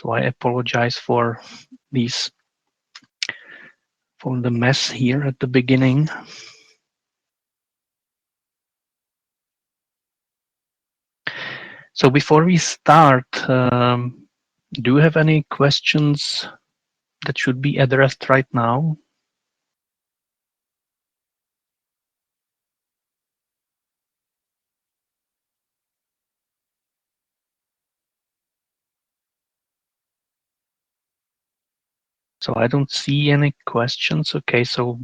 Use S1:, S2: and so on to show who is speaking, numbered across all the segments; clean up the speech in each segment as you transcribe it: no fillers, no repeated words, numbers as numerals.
S1: So I apologize for these, for the mess here at the beginning. So before we start, do you have any questions that should be addressed right now? So I don't see any questions. Okay, so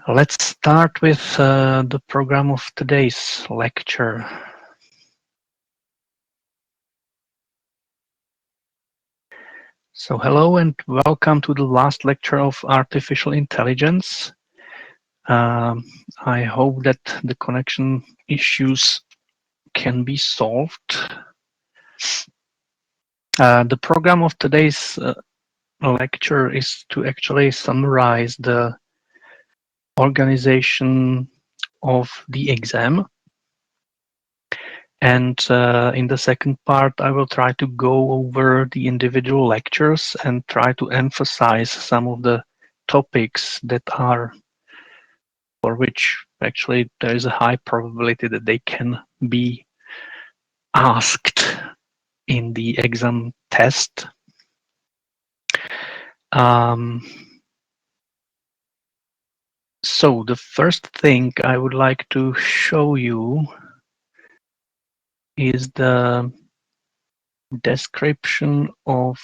S1: let's start with the program of today's lecture. So hello and welcome to the last lecture of artificial intelligence. I hope that the connection issues can be solved. The program of today's lecture is to actually summarize the organization of the exam. And in the second part, I will try to go over the individual lectures and try to emphasize some of the topics that are, for which actually there is a high probability that they can be asked in the exam test. So the first thing I would like to show you is the description of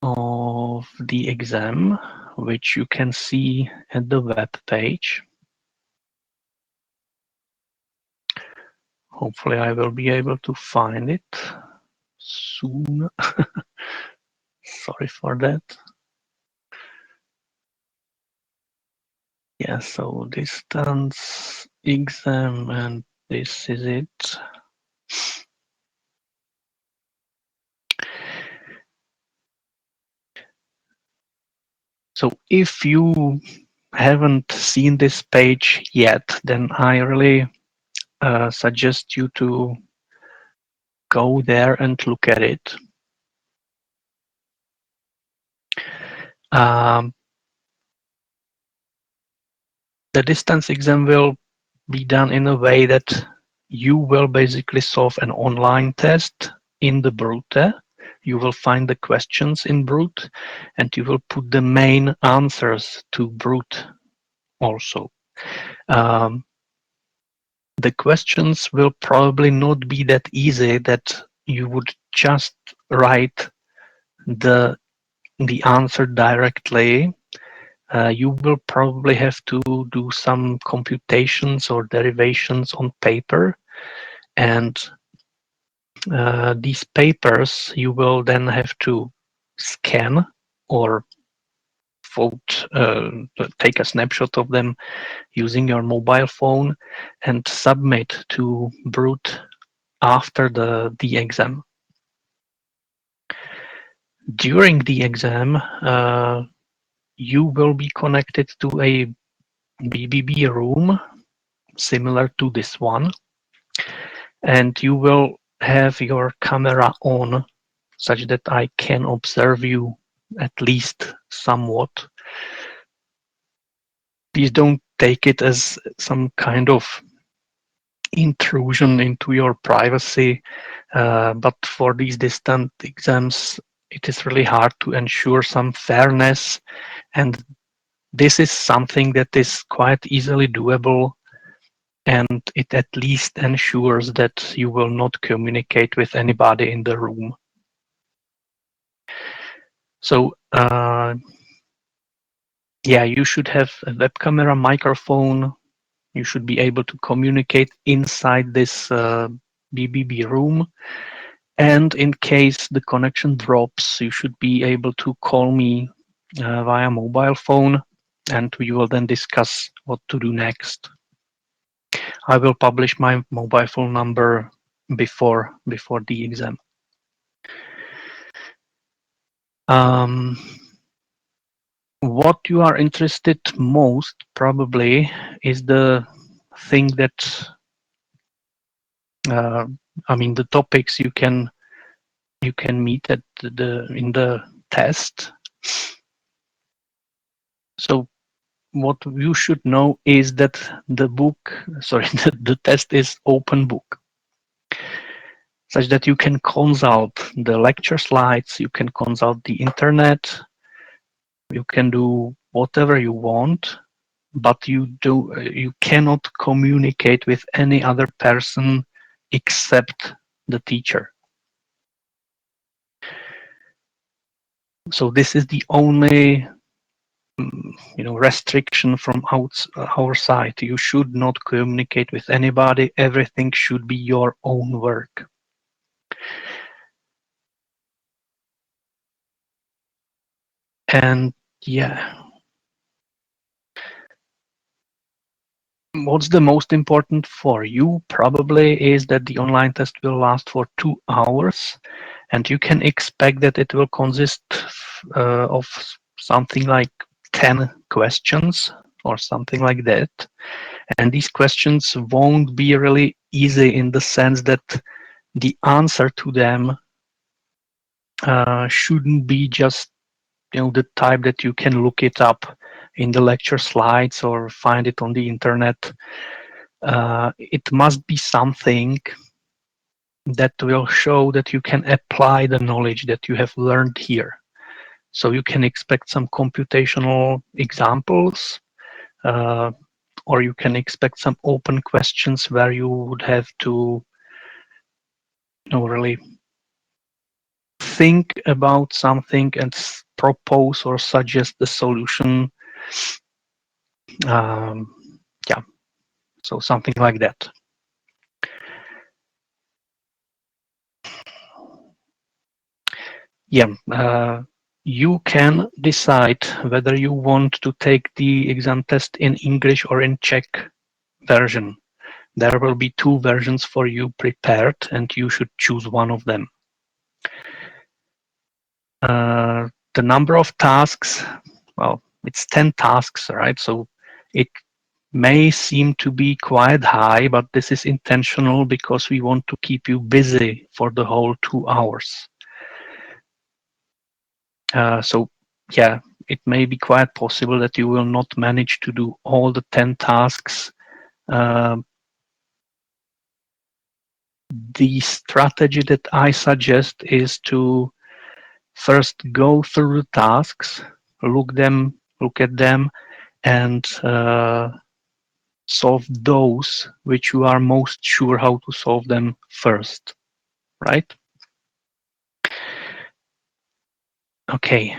S1: the exam, which you can see at the web page. Hopefully I will be able to find it soon. Sorry for that. Yeah, so distance exam, and this is it. So if you haven't seen this page yet, then I really suggest you to go there and look at it. The distance exam will be done in a way that you will basically solve an online test in the Brute. You will find the questions in Brute, and you will put the main answers to Brute also. The questions will probably not be that easy that you would just write the answer directly. You will probably have to do some computations or derivations on paper, and these papers you will then have to scan or take a snapshot of them using your mobile phone and submit to Brute after the exam. During the exam, you will be connected to a BBB room similar to this one, and you will have your camera on such that I can observe you at least somewhat. Please don't take it as some kind of intrusion into your privacy, but for these distant exams, it is really hard to ensure some fairness, and this is something that is quite easily doable, and it at least ensures that you will not communicate with anybody in the room. So yeah, you should have a web camera, microphone. You should be able to communicate inside this BBB room. And in case the connection drops, you should be able to call me via mobile phone, and we will then discuss what to do next. I will publish my mobile phone number before the exam. What you are interested most probably is the thing that I mean, the topics you can meet at in the test. So what you should know is that the test is open book, such that you can consult the lecture slides, you can consult the internet, you can do whatever you want, but you cannot communicate with any other person except the teacher. So this is the only restriction from our side. You should not communicate with anybody. Everything should be your own work. And yeah, what's the most important for you probably is that the online test will last for 2 hours, and you can expect that it will consist of something like 10 questions or something like that. And these questions won't be really easy in the sense that the answer to them shouldn't be just the type that you can look it up in the lecture slides or find it on the internet. It must be something that will show that you can apply the knowledge that you have learned here. So you can expect some computational examples, or you can expect some open questions where you would have to really think about something and propose or suggest the solution. Yeah, so something like that. Yeah, you can decide whether you want to take the exam test in English or in Czech version. There will be 2 versions for you prepared, and you should choose one of them. The number of tasks, well, it's 10 tasks, right? So it may seem to be quite high, but this is intentional because we want to keep you busy for the whole 2 hours. So yeah, it may be quite possible that you will not manage to do all the 10 tasks. The strategy that I suggest is to first go through the tasks, look at them, and solve those which you are most sure how to solve them first, right? Okay.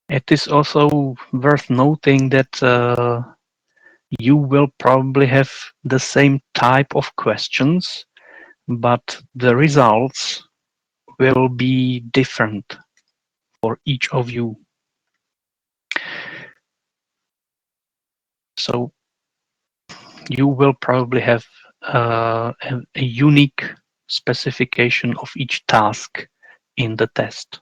S1: It is also worth noting that you will probably have the same type of questions, but the results will be different for each of you. So you will probably have a unique specification of each task in the test.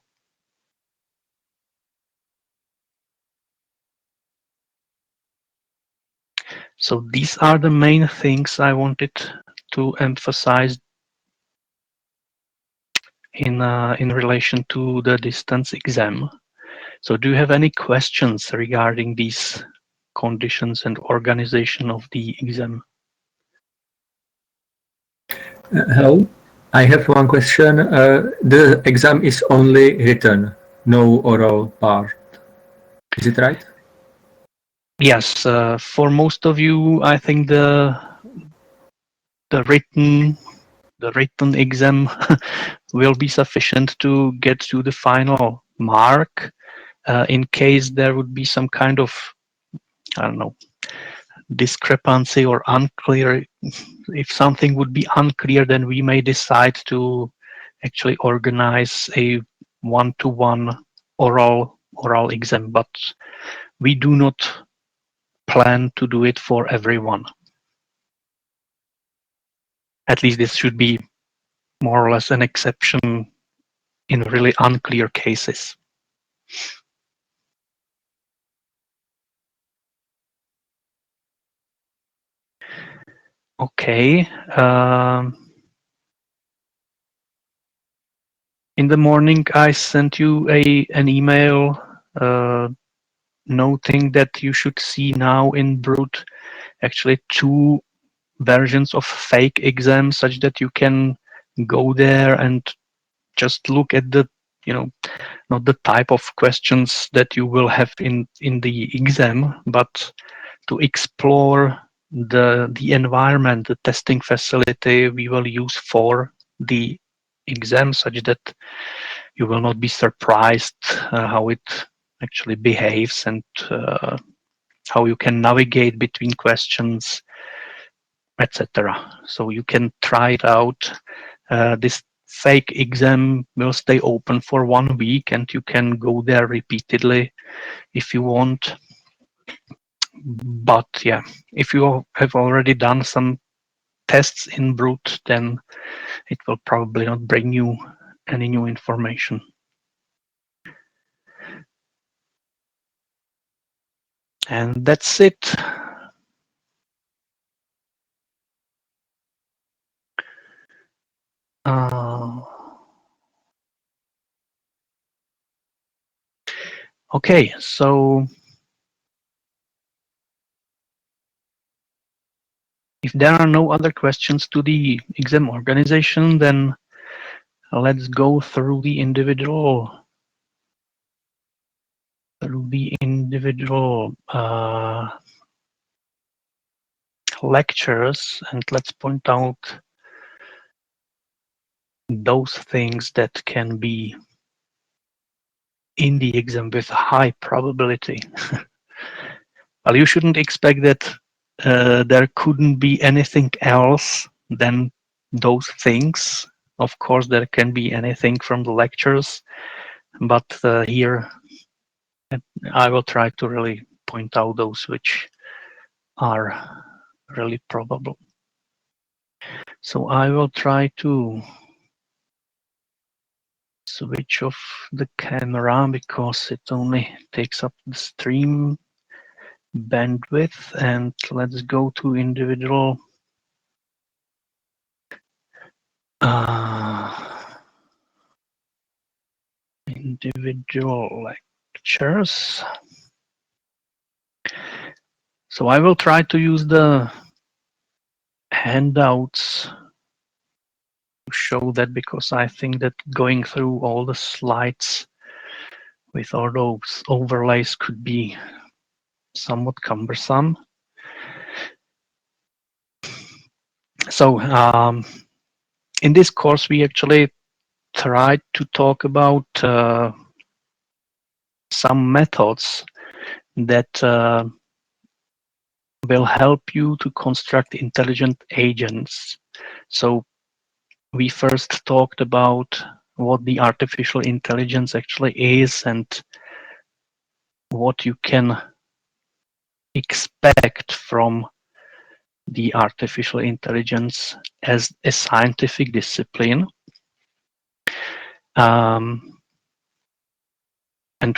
S1: So these are the main things I wanted to emphasize in relation to the distance exam. So do you have any questions regarding these conditions and organization of the exam?
S2: Hello, I have one question. The exam is only written, no oral part. Is it right?
S1: Yes, for most of you, I think the written exam will be sufficient to get to the final mark. In case there would be some kind of, I don't know, discrepancy or unclear, if something would be unclear, then we may decide to actually organize a one-to-one oral exam, but we do not plan to do it for everyone. At least this should be more or less an exception in really unclear cases. Okay. In the morning, I sent you an email noting that you should see now in Brute actually two versions of fake exams, such that you can go there and just look at the, not the type of questions that you will have in the exam, but to explore the environment, the testing facility we will use for the exam, such that you will not be surprised how it actually behaves, and how you can navigate between questions, etc. So you can try it out. This fake exam will stay open for 1 week, and you can go there repeatedly if you want. But yeah, if you have already done some tests in Brute, then it will probably not bring you any new information. And that's it. Okay, so if there are no other questions to the exam organization, then let's go through the individual lectures, and let's point out those things that can be in the exam with high probability. Well, you shouldn't expect that there couldn't be anything else than those things. Of course, there can be anything from the lectures, but here I will try to really point out those which are really probable. So I will try to switch off the camera because it only takes up the stream bandwidth, and let's go to individual lectures. So I will try to use the handouts to show that, because I think that going through all the slides with all those overlays could be somewhat cumbersome. So in this course, we actually tried to talk about some methods that will help you to construct intelligent agents. So we first talked about what the artificial intelligence actually is and what you can expect from the artificial intelligence as a scientific discipline. And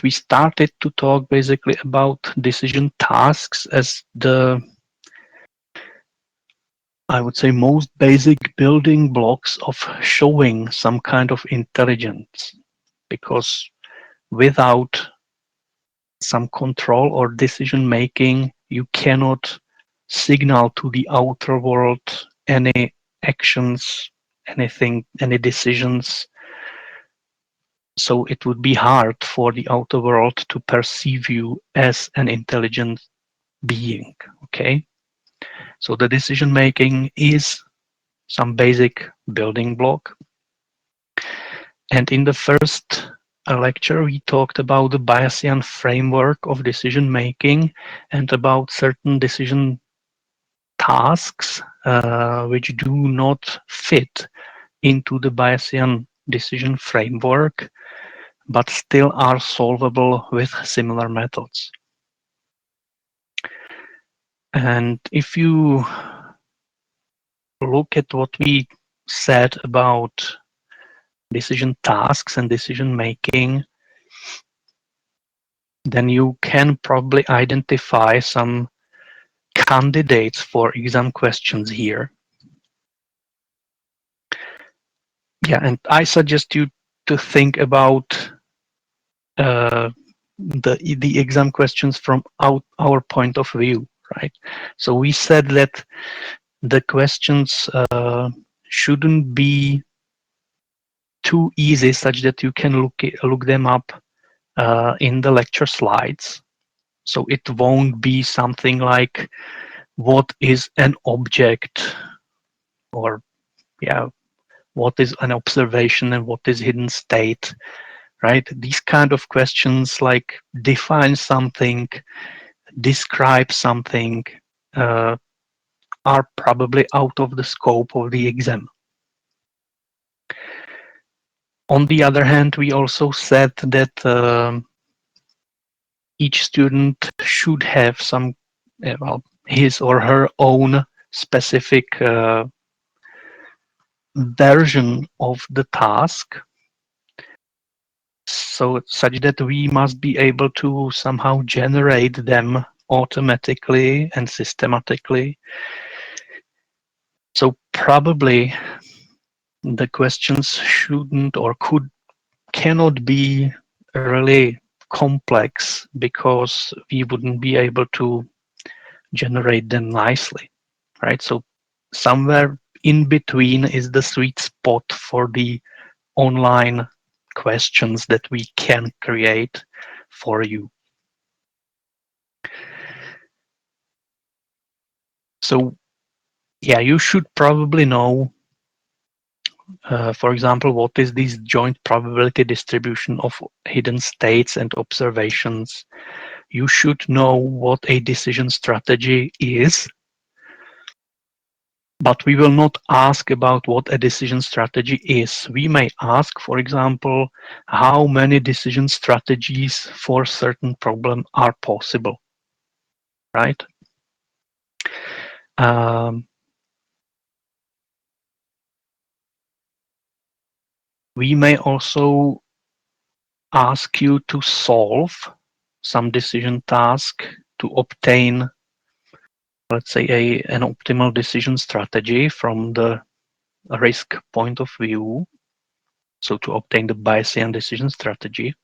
S1: we started to talk basically about decision tasks as the, I would say, most basic building blocks of showing some kind of intelligence, because without some control or decision making, you cannot signal to the outer world any actions, anything, any decisions. So it would be hard for the outer world to perceive you as an intelligent being. Okay, so the decision making is some basic building block. And in the first lecture, we talked about the Bayesian framework of decision making and about certain decision tasks which do not fit into the Bayesian decision framework, but still are solvable with similar methods. And if you look at what we said about decision tasks and decision making, then you can probably identify some candidates for exam questions here. Yeah, and I suggest you to think about the exam questions from our point of view, right? So we said that the questions shouldn't be too easy, such that you can look them up in the lecture slides. So it won't be something like, what is an object, or yeah, what is an observation and what is hidden state, right? These kind of questions like define something, describe something, are probably out of the scope of the exam. On the other hand, we also said that each student should have some, well, his or her own specific version of the task, so such that we must be able to somehow generate them automatically and systematically. So probably the questions shouldn't or cannot be really complex, because we wouldn't be able to generate them nicely, right? So somewhere in between is the sweet spot for the online questions that we can create for you. So yeah, you should probably know, for example, what is this joint probability distribution of hidden states and observations. You should know what a decision strategy is, but we will not ask about what a decision strategy is. We may ask, for example, how many decision strategies for certain problem are possible, right? We may also ask you to solve some decision task to obtain, let's say, an optimal decision strategy from the risk point of view. So to obtain the Bayesian decision strategy,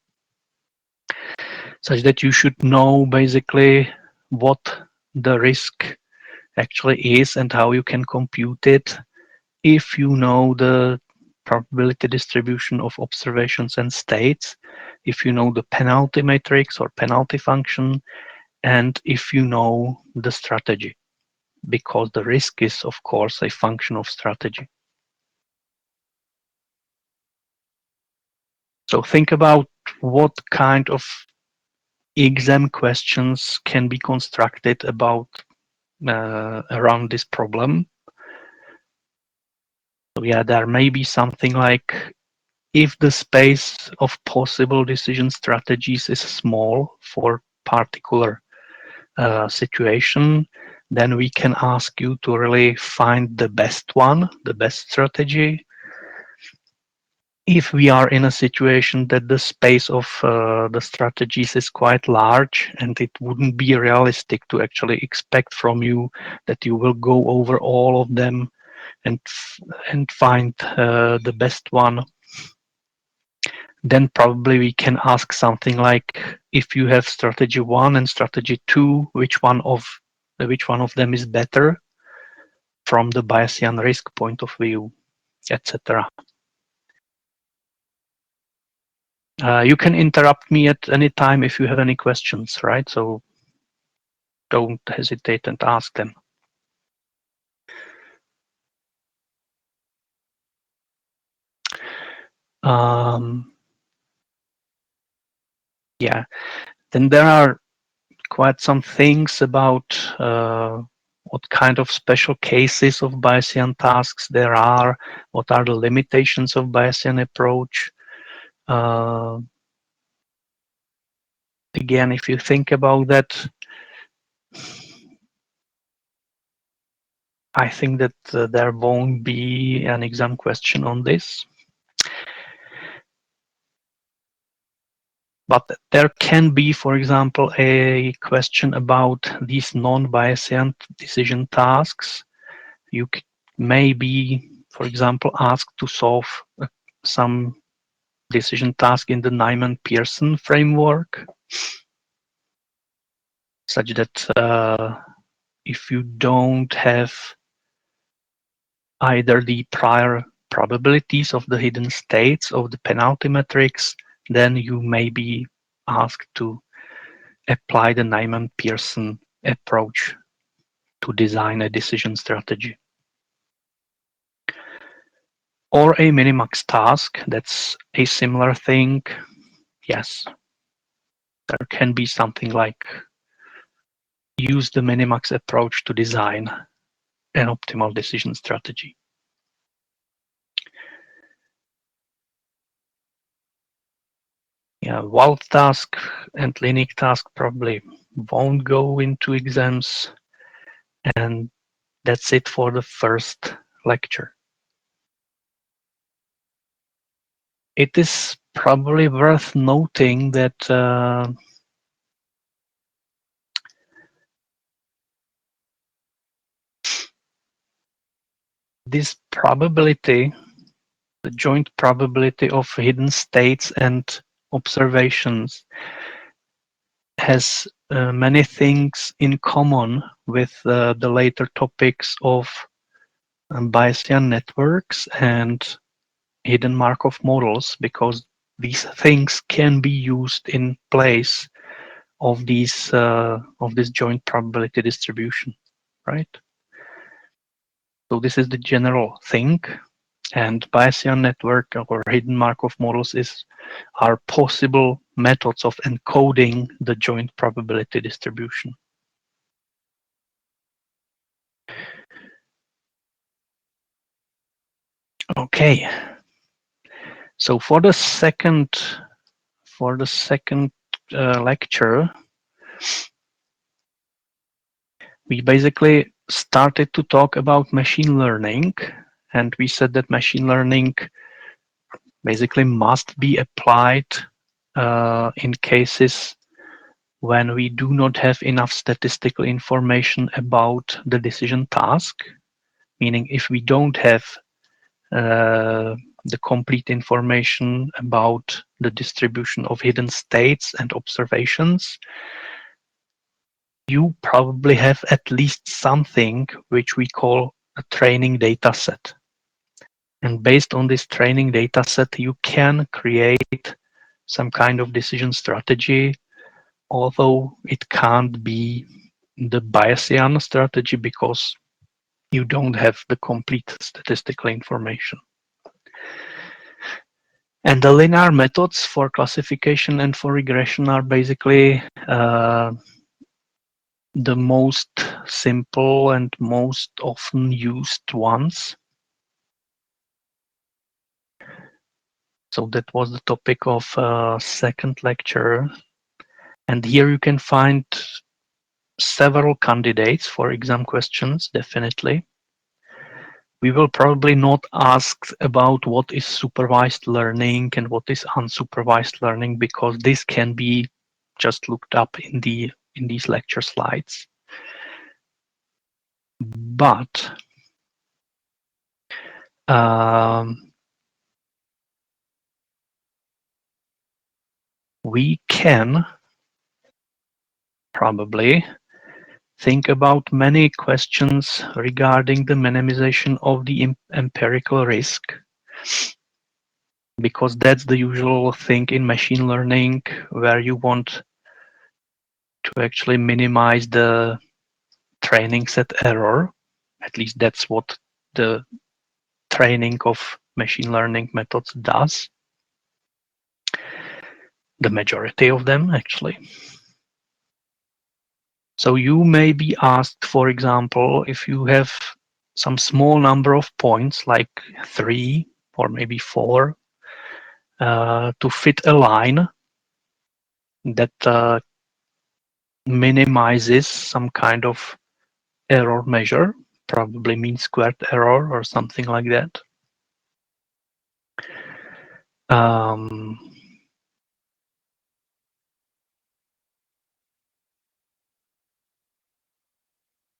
S1: such that you should know basically what the risk actually is and how you can compute it, if you know the probability distribution of observations and states, if you know the penalty matrix or penalty function, and if you know the strategy, because the risk is, of course, a function of strategy. So think about what kind of exam questions can be constructed about around this problem. So yeah, there may be something like, if the space of possible decision strategies is small for particular situation, then we can ask you to really find the best one, the best strategy. If we are in a situation that the space of the strategies is quite large, and it wouldn't be realistic to actually expect from you that you will go over all of them and find the best one, then probably we can ask something like, if you have strategy 1 and strategy 2, which one of them is better from the Bayesian risk point of view, etc. You can interrupt me at any time if you have any questions, right? So don't hesitate and ask them. Yeah, then there are quite some things about what kind of special cases of Bayesian tasks there are, what are the limitations of Bayesian approach. Again, if you think about that, I think that there won't be an exam question on this. But there can be, for example, a question about these non-Bayesian decision tasks. You may be, for example, asked to solve some decision task in the Nyman-Pearson framework, such that if you don't have either the prior probabilities of the hidden states of the penalty matrix, then you may be asked to apply the Nyman-Pearson approach to design a decision strategy. Or a minimax task, that's a similar thing. Yes, there can be something like use the minimax approach to design an optimal decision strategy. Yeah, Wald task and Linux task probably won't go into exams. And that's it for the first lecture. It is probably worth noting that this probability, the joint probability of hidden states and observations, has many things in common with the later topics of Bayesian networks and hidden Markov models, because these things can be used in place of these of this joint probability distribution, right? So this is the general thing, and Bayesian network or hidden Markov models are possible methods of encoding the joint probability distribution. Okay, so for the second lecture, we basically started to talk about machine learning, and we said that machine learning basically must be applied in cases when we do not have enough statistical information about the decision task, meaning if we don't have the complete information about the distribution of hidden states and observations, you probably have at least something which we call a training data set. And based on this training data set, you can create some kind of decision strategy, although it can't be the Bayesian strategy because you don't have the complete statistical information. And the linear methods for classification and for regression are basically the most simple and most often used ones. So that was the topic of second lecture. And here you can find several candidates for exam questions, definitely. We will probably not ask about what is supervised learning and what is unsupervised learning, because this can be just looked up in these lecture slides. But we can probably think about many questions regarding the minimization of the empirical risk, because that's the usual thing in machine learning, where you want to actually minimize the training set error. At least that's what the training of machine learning methods does. The majority of them, actually. So you may be asked, for example, if you have some small number of points, like 3 or maybe 4, to fit a line that minimizes some kind of error measure, probably mean squared error or something like that.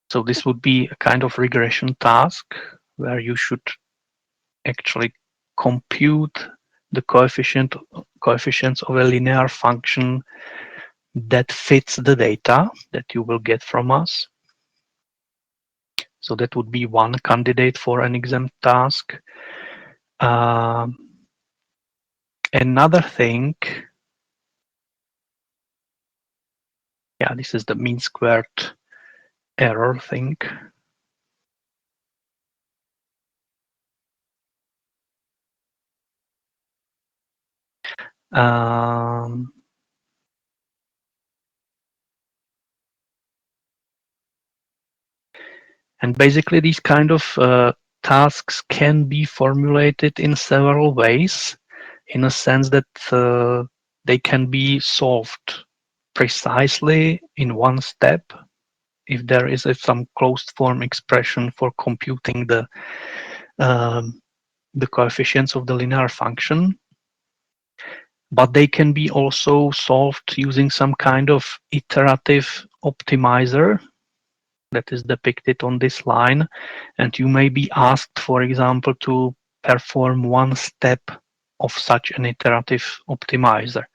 S1: So this would be a kind of regression task where you should actually compute the coefficients of a linear function that fits the data that you will get from us. So that would be one candidate for an exam task. Another thing, yeah, this is the mean squared error thing. Um, and basically these kind of tasks can be formulated in several ways, in a sense that they can be solved precisely in one step if there is some closed form expression for computing the coefficients of the linear function. But they can be also solved using some kind of iterative optimizer that is depicted on this line. And you may be asked, for example, to perform one step of such an iterative optimizer.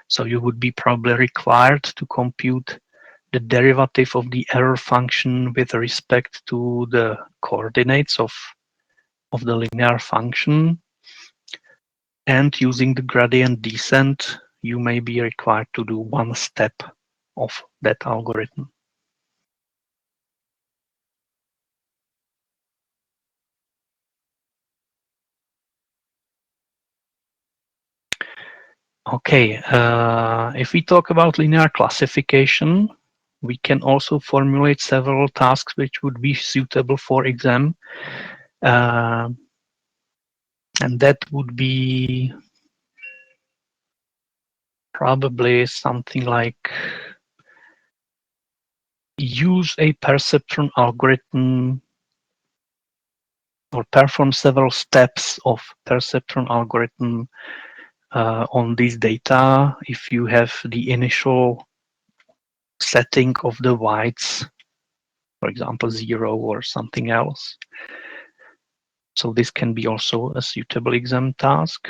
S1: So you would be probably required to compute the derivative of the error function with respect to the coordinates of the linear function. And using the gradient descent, you may be required to do one step of that algorithm. Okay, if we talk about linear classification, we can also formulate several tasks which would be suitable for exam. And that would be probably something like use a perceptron algorithm or perform several steps of perceptron algorithm on these data if you have the initial setting of the weights, for example, 0 or something else. So this can be also a suitable exam task.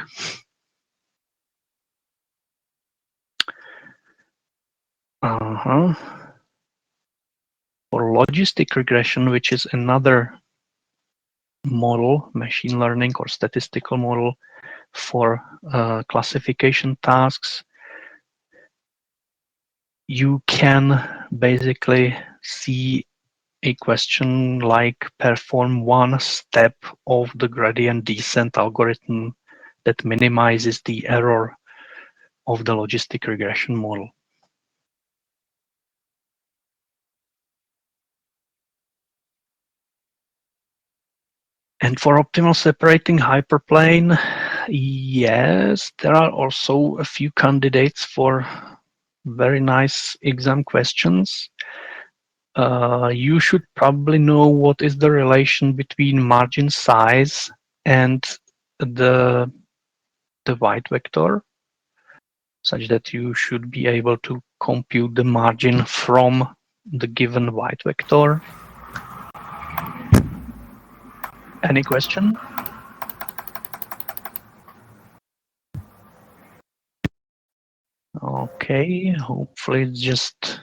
S1: For logistic regression, which is another model, machine learning or statistical model for classification tasks, you can basically see a question like perform one step of the gradient descent algorithm that minimizes the error of the logistic regression model. And for optimal separating hyperplane, yes, there are also a few candidates for very nice exam questions. You should probably know what is the relation between margin size and the white vector, such that you should be able to compute the margin from the given white vector. Any question? Okay, hopefully it's just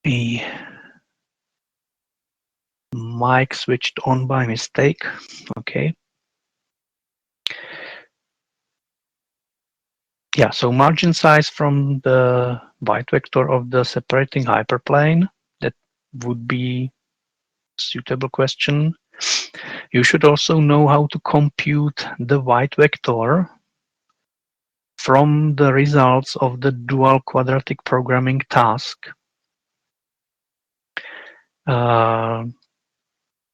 S1: a mic switched on by mistake. Okay. Yeah, so margin size from the white vector of the separating hyperplane, that would be a suitable question. You should also know how to compute the white vector from the results of the dual quadratic programming task.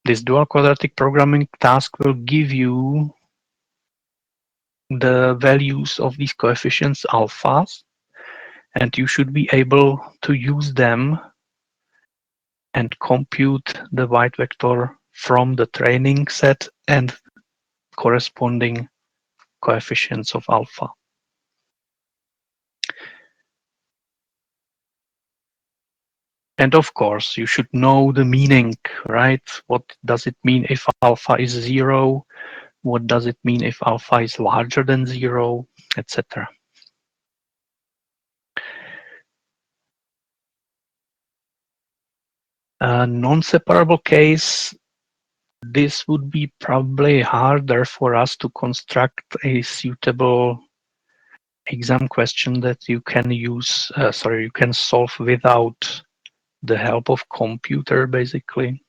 S1: This dual quadratic programming task will give you the values of these coefficients alphas, and you should be able to use them and compute the white vector from the training set and corresponding coefficients of alpha. And of course, you should know the meaning, right? What does it mean if alpha is 0? What does it mean if alpha is larger than 0, etc.? A non-separable case, this would be probably harder for us to construct a suitable exam question that you can use, you can solve without the help of computer, basically.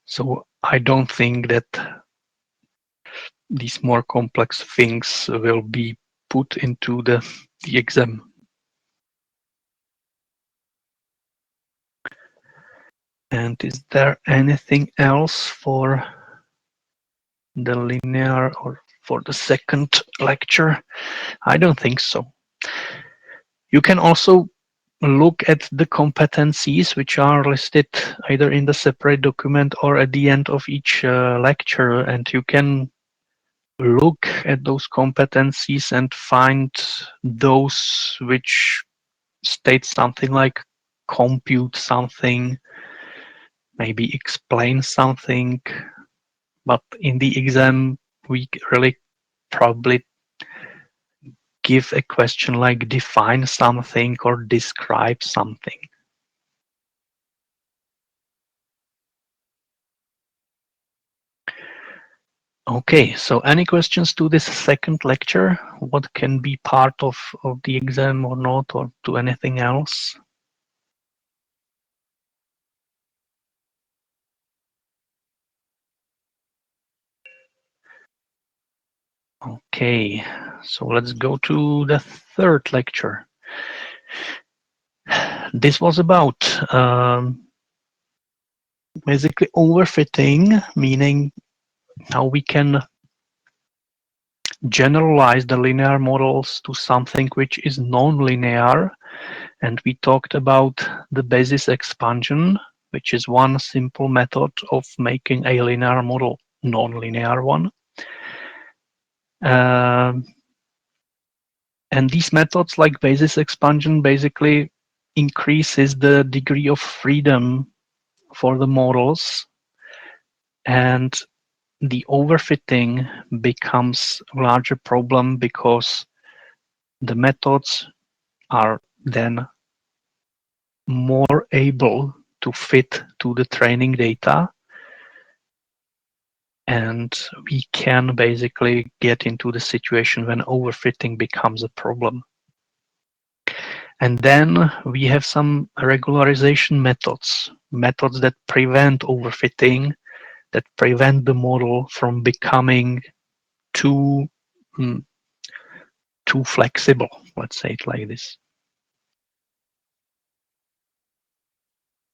S1: So I don't think that these more complex things will be put into the exam. And is there anything else for the linear or for the second lecture? I don't think so. You can also look at the competencies which are listed either in the separate document or at the end of each lecture, and you can look at those competencies and find those which state something like compute something, maybe explain something, but in the exam we really probably give a question like define something or describe something. Okay, so any questions to this second lecture? What can be part of the exam or not, or to anything else? Okay, so let's go to the third lecture. This was about basically overfitting, meaning how we can generalize the linear models to something which is non-linear. And we talked about the basis expansion, which is one simple method of making a linear model non-linear one. And these methods like basis expansion basically increases the degree of freedom for the models, and the overfitting becomes a larger problem because the methods are then more able to fit to the training data, and we can basically get into the situation when overfitting becomes a problem. And then we have some regularization methods that prevent overfitting, that prevent the model from becoming too flexible, let's say it like this.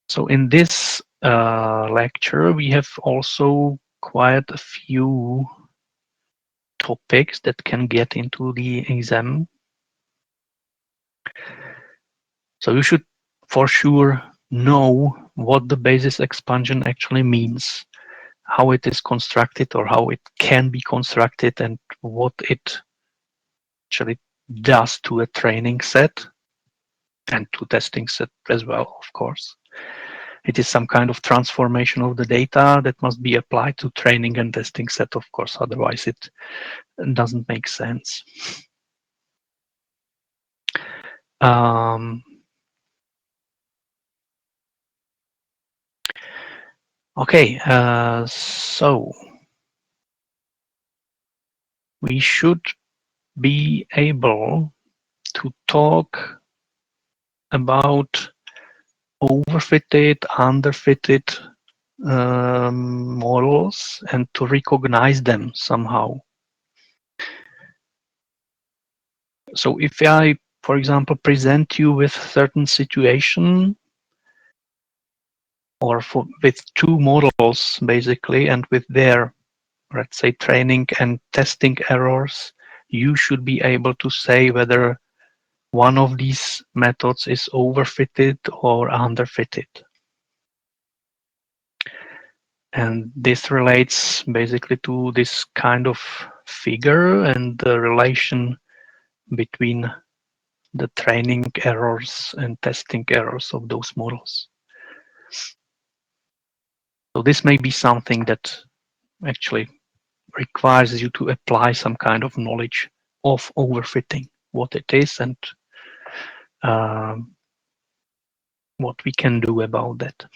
S1: So in this lecture, we have also quite a few topics that can get into the exam. So you should for sure know what the basis expansion actually means, how it is constructed or how it can be constructed, and what it actually does to a training set and to testing set as well, of course. It is some kind of transformation of the data that must be applied to training and testing set, of course, otherwise it doesn't make sense. Okay, so we should be able to talk about overfitted, underfitted models and to recognize them somehow. So if I, for example, present you with a certain situation or with two models basically, and with their, let's say, training and testing errors, you should be able to say whether one of these methods is overfitted or underfitted. And this relates basically to this kind of figure and the relation between the training errors and testing errors of those models. So this may be something that actually requires you to apply some kind of knowledge of overfitting, what it is and what we can do about that.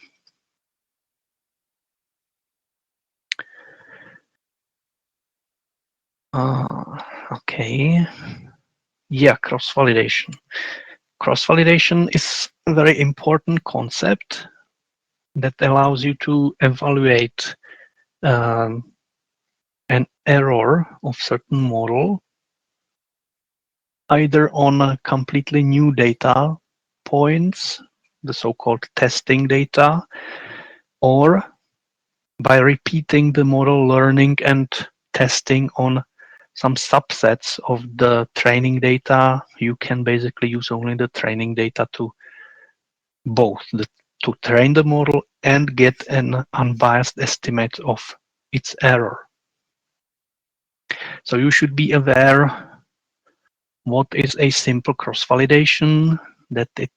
S1: Okay. Yeah, cross-validation. Cross-validation is a very important concept that allows you to evaluate an error of certain model either on a completely new data points, the so-called testing data, or by repeating the model learning and testing on some subsets of the training data. You can basically use only the training data to to train the model and get an unbiased estimate of its error. So you should be aware what is a simple cross-validation, that it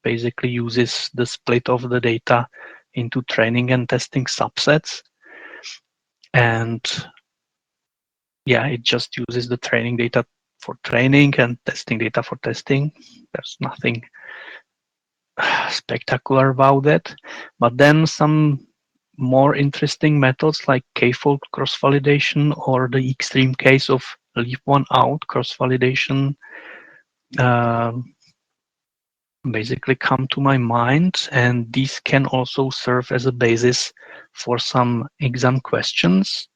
S1: basically uses the split of the data into training and testing subsets. And yeah, it just uses the training data for training and testing data for testing. There's nothing spectacular about that. But then some more interesting methods like k-fold cross-validation or the extreme case of leave one out cross-validation basically come to my mind, and these can also serve as a basis for some exam questions.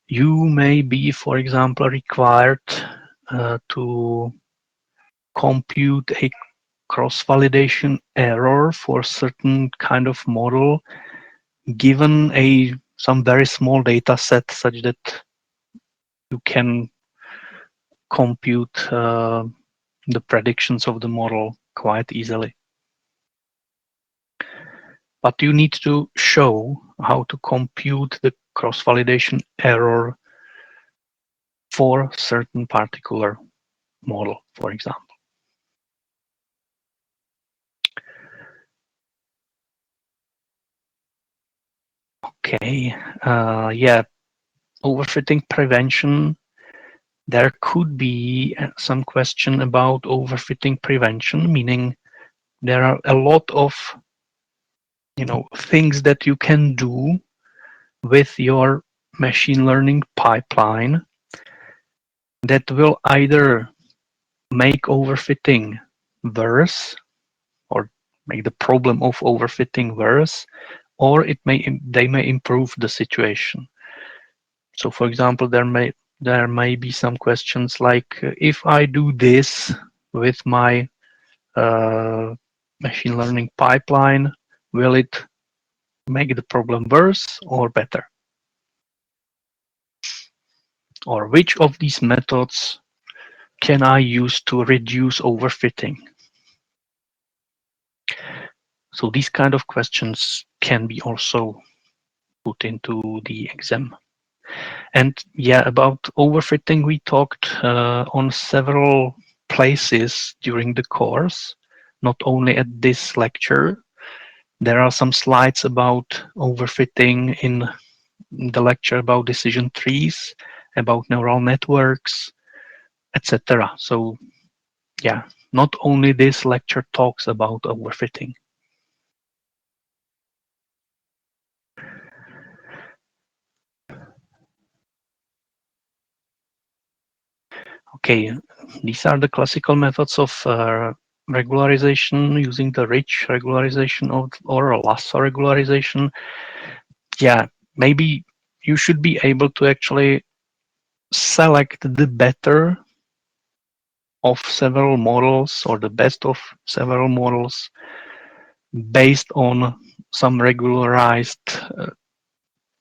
S1: You may be, for example, required to compute a cross-validation error for certain kind of model given some very small data set such that you can compute the predictions of the model quite easily. But you need to show how to compute the cross-validation error for certain particular model, for example. Okay, yeah, overfitting prevention. There could be some question about overfitting prevention, meaning there are a lot of things that you can do with your machine learning pipeline that will either make overfitting worse or make the problem of overfitting worse, or they may improve the situation. So for example, there may be some questions like, if I do this with my machine learning pipeline, will it make the problem worse or better? Or which of these methods can I use to reduce overfitting? So these kind of questions can be also put into the exam. And yeah, about overfitting, we talked on several places during the course, not only at this lecture. There are some slides about overfitting in the lecture about decision trees, about neural networks, etc. So yeah, not only this lecture talks about overfitting. Okay, these are the classical methods of regularization using the rich regularization or lasso regularization. Yeah, maybe you should be able to actually select the better of several models or the best of several models based on some regularized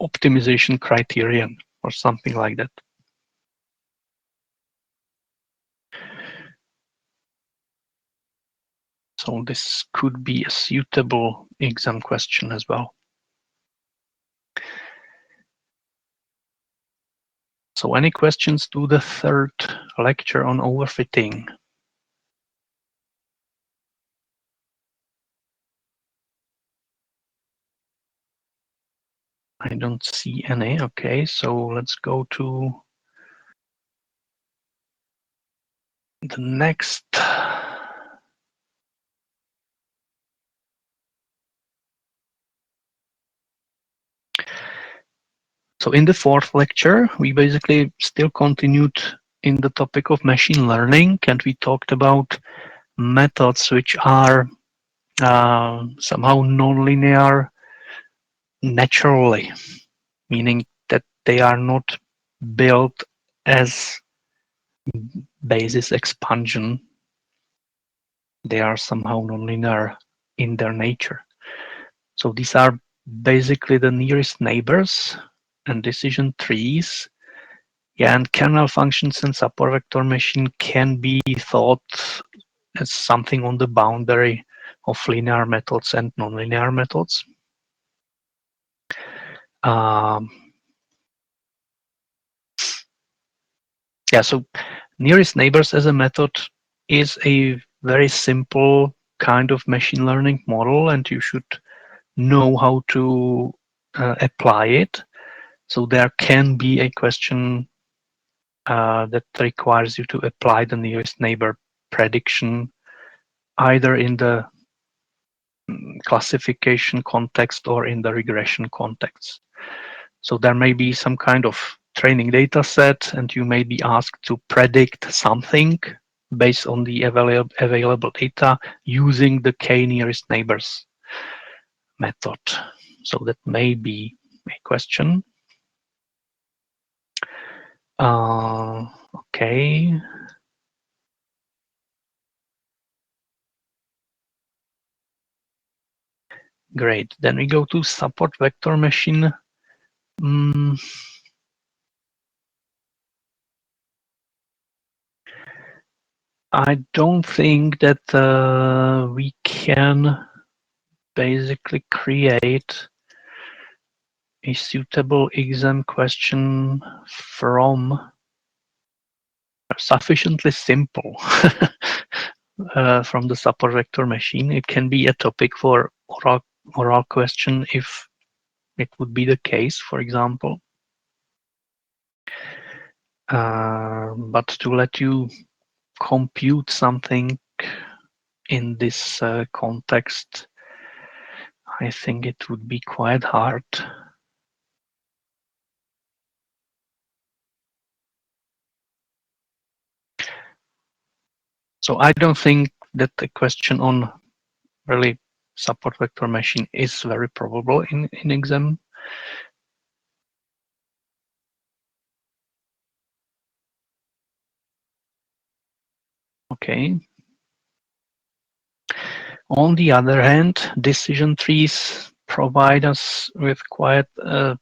S1: optimization criterion or something like that. So this could be a suitable exam question as well. So any questions to the third lecture on overfitting? I don't see any. Okay, so let's go to the next. So in the fourth lecture, we basically still continued in the topic of machine learning, and we talked about methods which are somehow nonlinear naturally, meaning that they are not built as basis expansion. They are somehow nonlinear in their nature. So these are basically the nearest neighbors and decision trees. Yeah, and kernel functions and support vector machine can be thought as something on the boundary of linear methods and nonlinear methods. Yeah, so nearest neighbors as a method is a very simple kind of machine learning model, and you should know how to apply it. So there can be a question that requires you to apply the nearest neighbor prediction either in the classification context or in the regression context. So there may be some kind of training data set, and you may be asked to predict something based on the available data using the k nearest neighbors method. So that may be a question. Okay. Great. Then we go to support vector machine. I don't think that we can basically create a suitable exam question from sufficiently simple from the support vector machine. It can be a topic for oral question if it would be the case, for example. But to let you compute something in this context, I think it would be quite hard. So I don't think that the question on really support vector machine is very probable in exam. Okay. On the other hand, decision trees provide us with quite a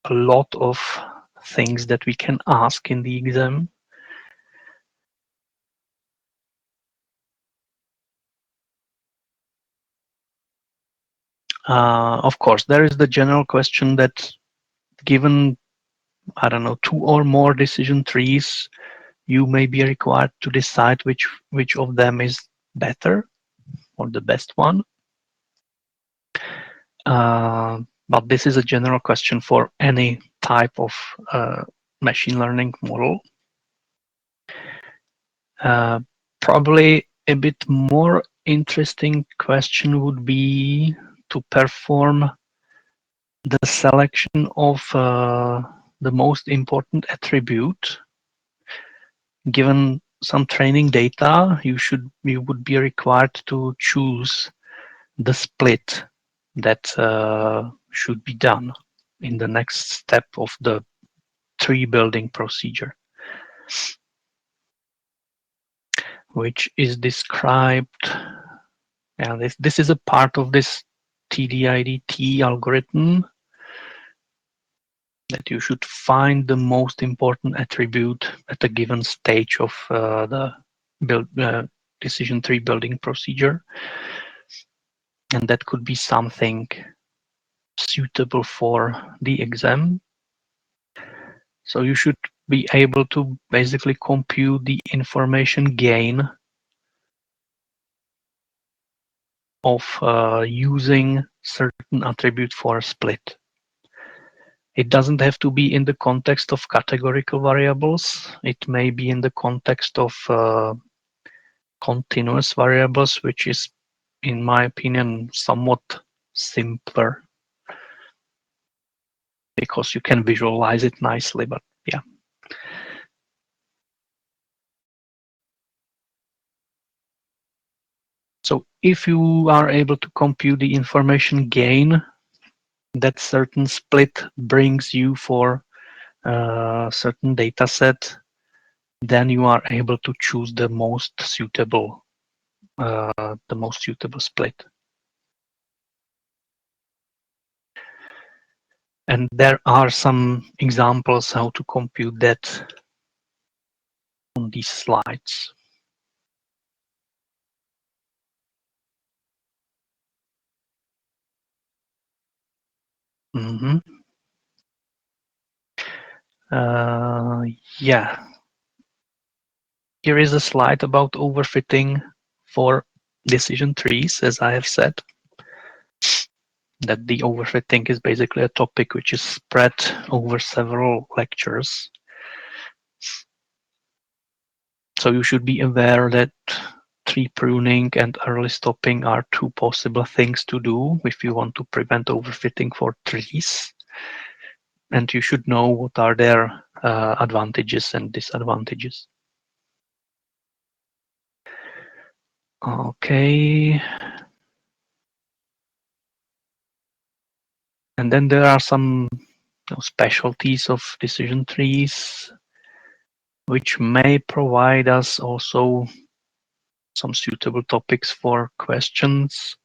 S1: lot of things that we can ask in the exam. Of course, there is the general question that given, I don't know, 2 or more decision trees, you may be required to decide which of them is better or the best one. But this is a general question for any type of machine learning model. Probably a bit more interesting question would be to perform the selection of the most important attribute. Given some training data, you would be required to choose the split that should be done in the next step of the tree building procedure, which is described. And this is a part of this TDIDT algorithm, that you should find the most important attribute at a given stage of the decision tree building procedure. And that could be something suitable for the exam. So you should be able to basically compute the information gain of using certain attribute for a split. It doesn't have to be in the context of categorical variables. It may be in the context of continuous variables, which is, in my opinion, somewhat simpler because you can visualize it nicely, but yeah. So if you are able to compute the information gain that certain split brings you for a certain data set, then you are able to choose the most suitable split. And there are some examples how to compute that on these slides. Mm-hmm. Yeah. Here is a slide about overfitting for decision trees, as I have said. That the overfitting is basically a topic which is spread over several lectures. So you should be aware that tree pruning and early stopping are two possible things to do if you want to prevent overfitting for trees. And you should know what are their advantages and disadvantages. Okay. And then there are some specialties of decision trees, which may provide us also some suitable topics for questions.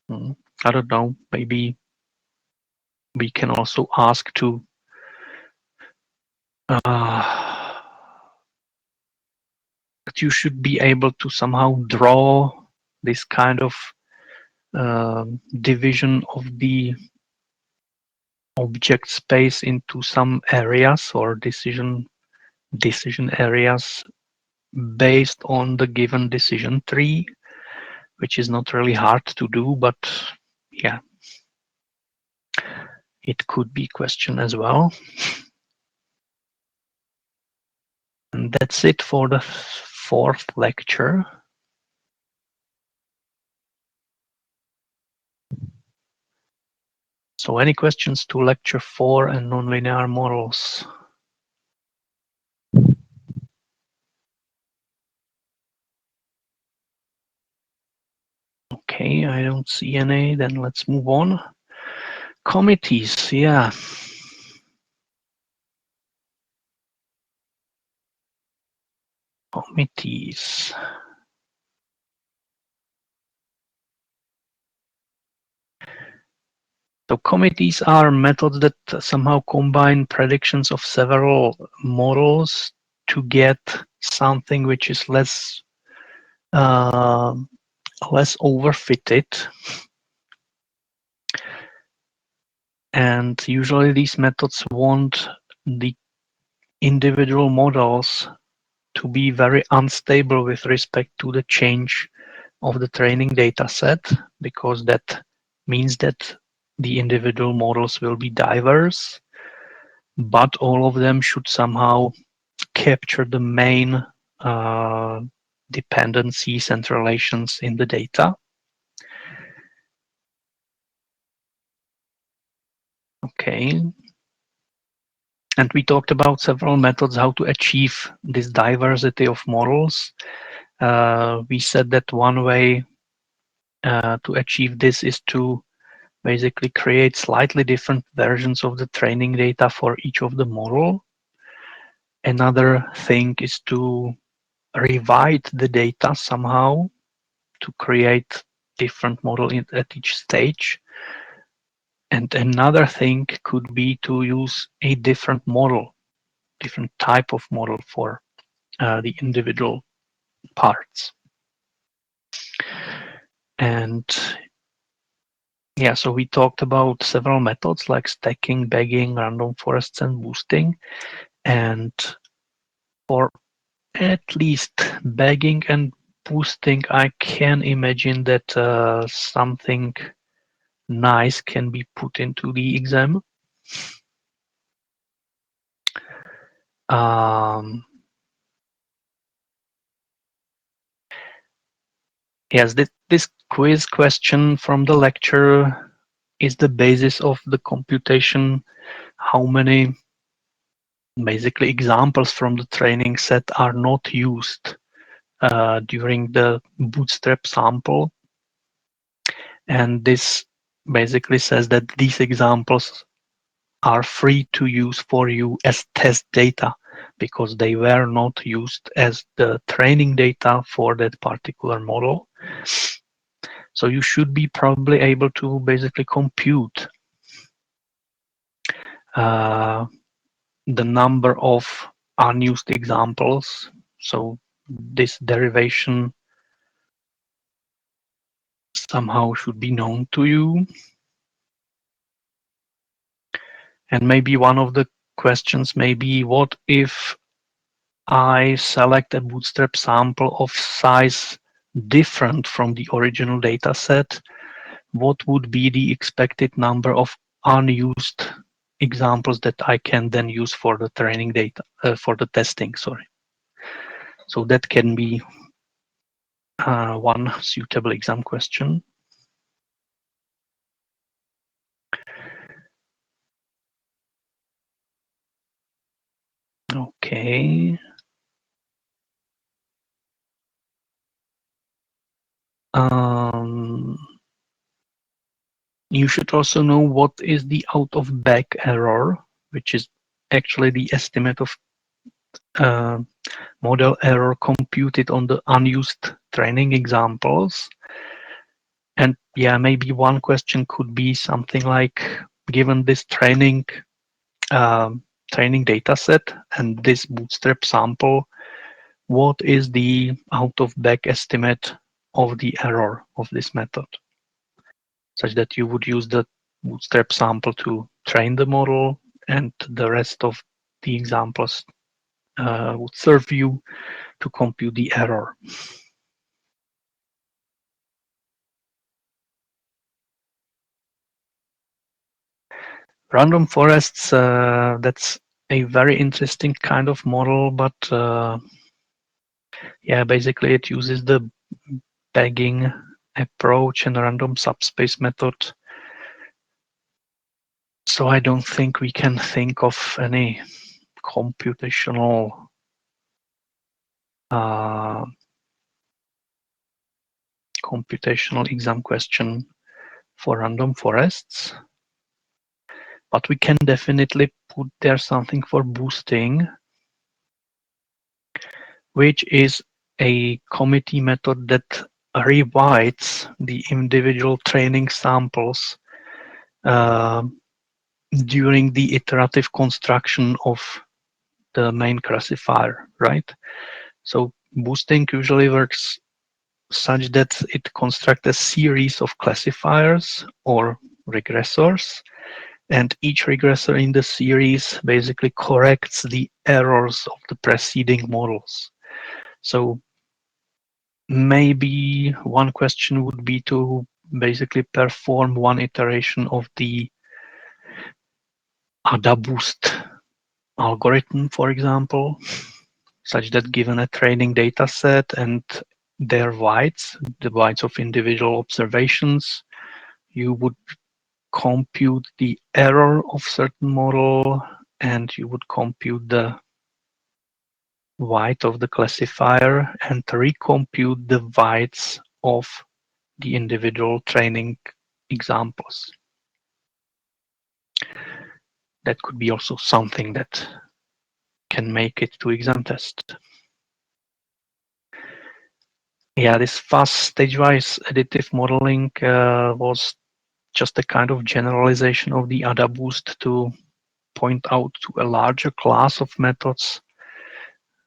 S1: I don't know, maybe we can also ask to that you should be able to somehow draw this kind of division of the object space into some areas or decision areas based on the given decision tree, which is not really hard to do, but yeah, it could be a question as well. And that's it for the fourth lecture. So any questions to lecture 4 and nonlinear models? Okay, I don't see any, then let's move on. Committees, yeah. Committees. So committees are methods that somehow combine predictions of several models to get something which is less overfitted. And usually these methods want the individual models to be very unstable with respect to the change of the training data set, because that means that the individual models will be diverse, but all of them should somehow capture the main dependencies and relations in the data. Okay. And we talked about several methods how to achieve this diversity of models. We said that one way to achieve this is to basically create slightly different versions of the training data for each of the model. Another thing is to rewrite the data somehow to create different model at each stage. And another thing could be to use a different model, different type of model for the individual parts. And yeah, so we talked about several methods like stacking, bagging, random forests, and boosting. And for at least bagging and boosting, I can imagine that something nice can be put into the exam. Yes, this quiz question from the lecture is the basis of the computation. How many basically examples from the training set are not used during the bootstrap sample? And this basically says that these examples are free to use for you as test data because they were not used as the training data for that particular model. So you should be probably able to basically compute the number of unused examples. So this derivation somehow should be known to you. And maybe one of the questions may be, what if I select a bootstrap sample of size different from the original data set? What would be the expected number of unused examples that I can then use for the training data, for the testing, sorry. So that can be one suitable exam question. Okay. You should also know what is the out of bag error, which is actually the estimate of model error computed on the unused training examples. And yeah, maybe one question could be something like, given this training data set and this bootstrap sample, what is the out of bag estimate of the error of this method? Such that you would use the bootstrap sample to train the model and the rest of the examples would serve you to compute the error. Random forests, that's a very interesting kind of model, but yeah, basically it uses the bagging approach and random subspace method. So I don't think we can think of any computational exam question for random forests. But we can definitely put there something for boosting, which is a committee method that rewrites the individual training samples during the iterative construction of the main classifier, right? So boosting usually works such that it constructs a series of classifiers or regressors, and each regressor in the series basically corrects the errors of the preceding models. So maybe one question would be to basically perform one iteration of the AdaBoost algorithm, for example, such that given a training data set and their weights, the weights of individual observations, you would compute the error of certain model and you would compute the weight of the classifier and recompute the weights of the individual training examples. That could be also something that can make it to exam test. Yeah, this fast stage-wise additive modeling was just a kind of generalization of the AdaBoost to point out to a larger class of methods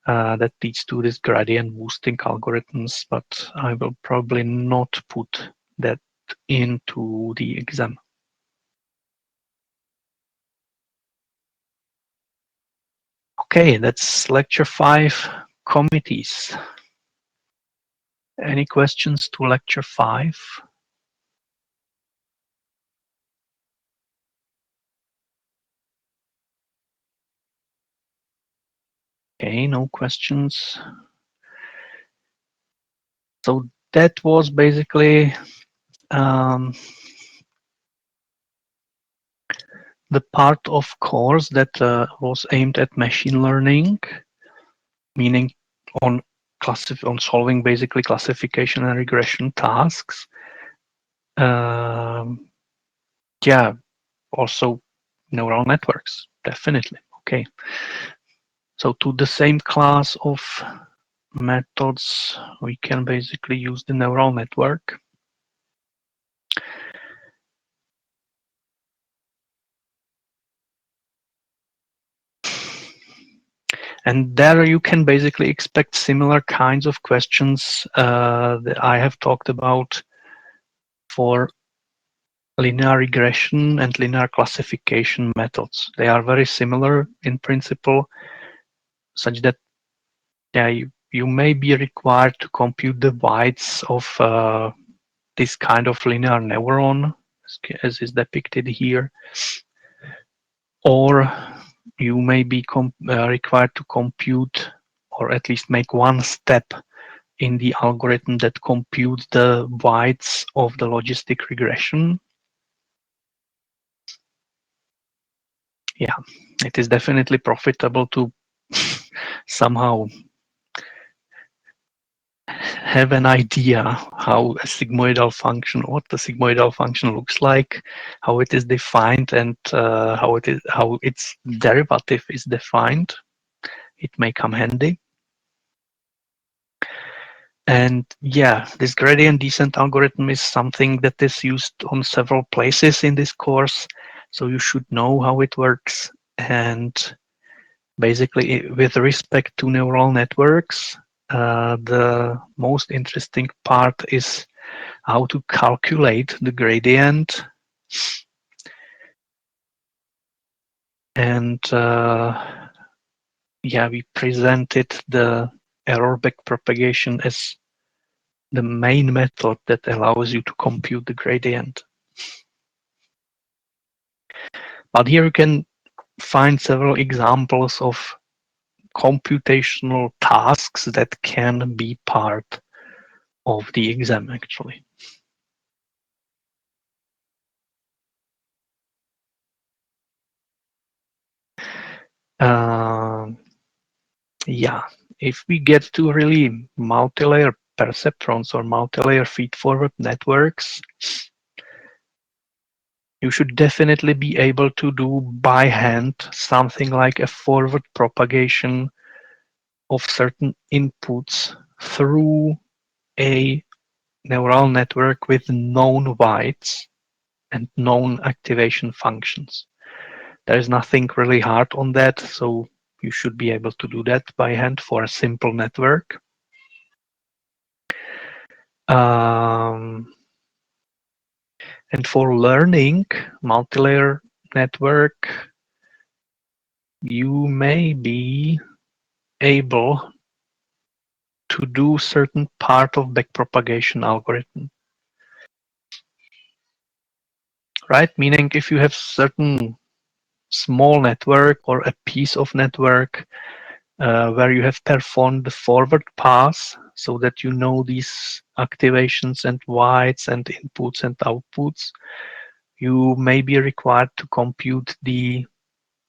S1: that leads to this gradient boosting algorithms, but I will probably not put that into the exam. Okay, that's lecture 5, committees. Any questions to lecture 5? Okay, no questions. So that was basically the part of course that was aimed at machine learning, meaning on solving basically classification and regression tasks. Yeah, also neural networks, definitely. Okay. So to the same class of methods, we can basically use the neural network. And there you can basically expect similar kinds of questions that I have talked about for linear regression and linear classification methods. They are very similar in principle, such that yeah, you may be required to compute the weights of this kind of linear neuron, as is depicted here, or you may be required to compute or at least make one step in the algorithm that computes the weights of the logistic regression. Yeah, it is definitely profitable to somehow have an idea how a sigmoidal function, what the sigmoidal function looks like, how it is defined, and how its derivative is defined. It may come handy. And yeah, this gradient descent algorithm is something that is used on several places in this course, so you should know how it works. And basically, with respect to neural networks, the most interesting part is how to calculate the gradient. And yeah, we presented the error backpropagation as the main method that allows you to compute the gradient. But here you can find several examples of computational tasks that can be part of the exam, actually. Yeah, if we get to really multi-layer perceptrons or multi-layer feed-forward networks, you should definitely be able to do by hand something like a forward propagation of certain inputs through a neural network with known weights and known activation functions. There is nothing really hard on that, so you should be able to do that by hand for a simple network. And for learning multi-layer network, you may be able to do certain part of backpropagation algorithm. Right? Meaning if you have certain small network or a piece of network where you have performed the forward pass so that you know these activations and weights and inputs and outputs, you may be required to compute the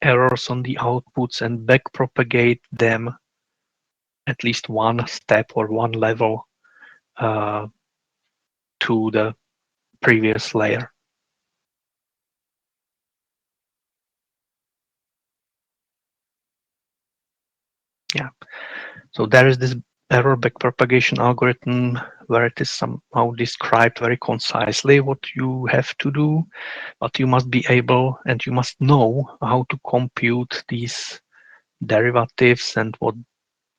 S1: errors on the outputs and backpropagate them at least one step or one level to the previous layer. Yeah, so there is this error backpropagation algorithm where it is somehow described very concisely what you have to do, but you must be able and you must know how to compute these derivatives and what,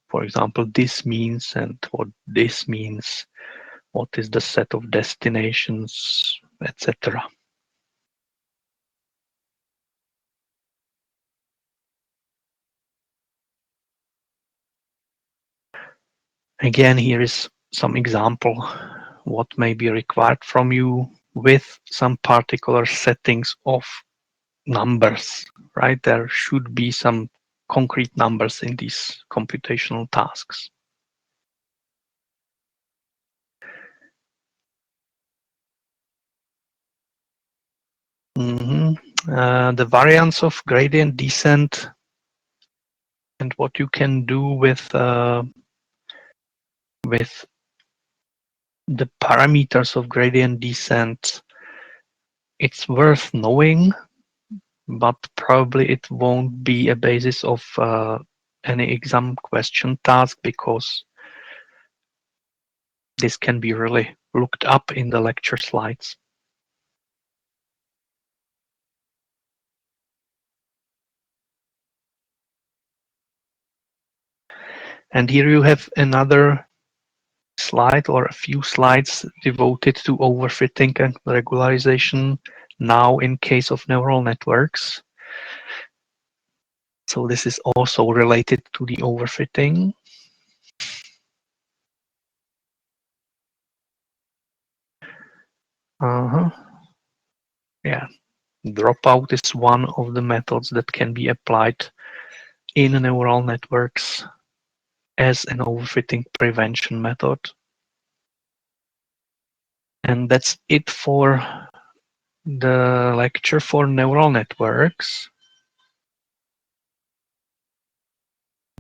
S1: for example, this means and what this means, what is the set of destinations, etc. Again, here is some example what may be required from you with some particular settings of numbers, right? There should be some concrete numbers in these computational tasks. The variance of gradient descent and what you can do with the parameters of gradient descent, it's worth knowing, but probably it won't be a basis of any exam question task, because this can be really looked up in the lecture slides. And here you have another slide, or a few slides devoted to overfitting and regularization, now in case of neural networks. So this is also related to the overfitting. Yeah, dropout is one of the methods that can be applied in neural networks as an overfitting prevention method. And that's it for the lecture for neural networks.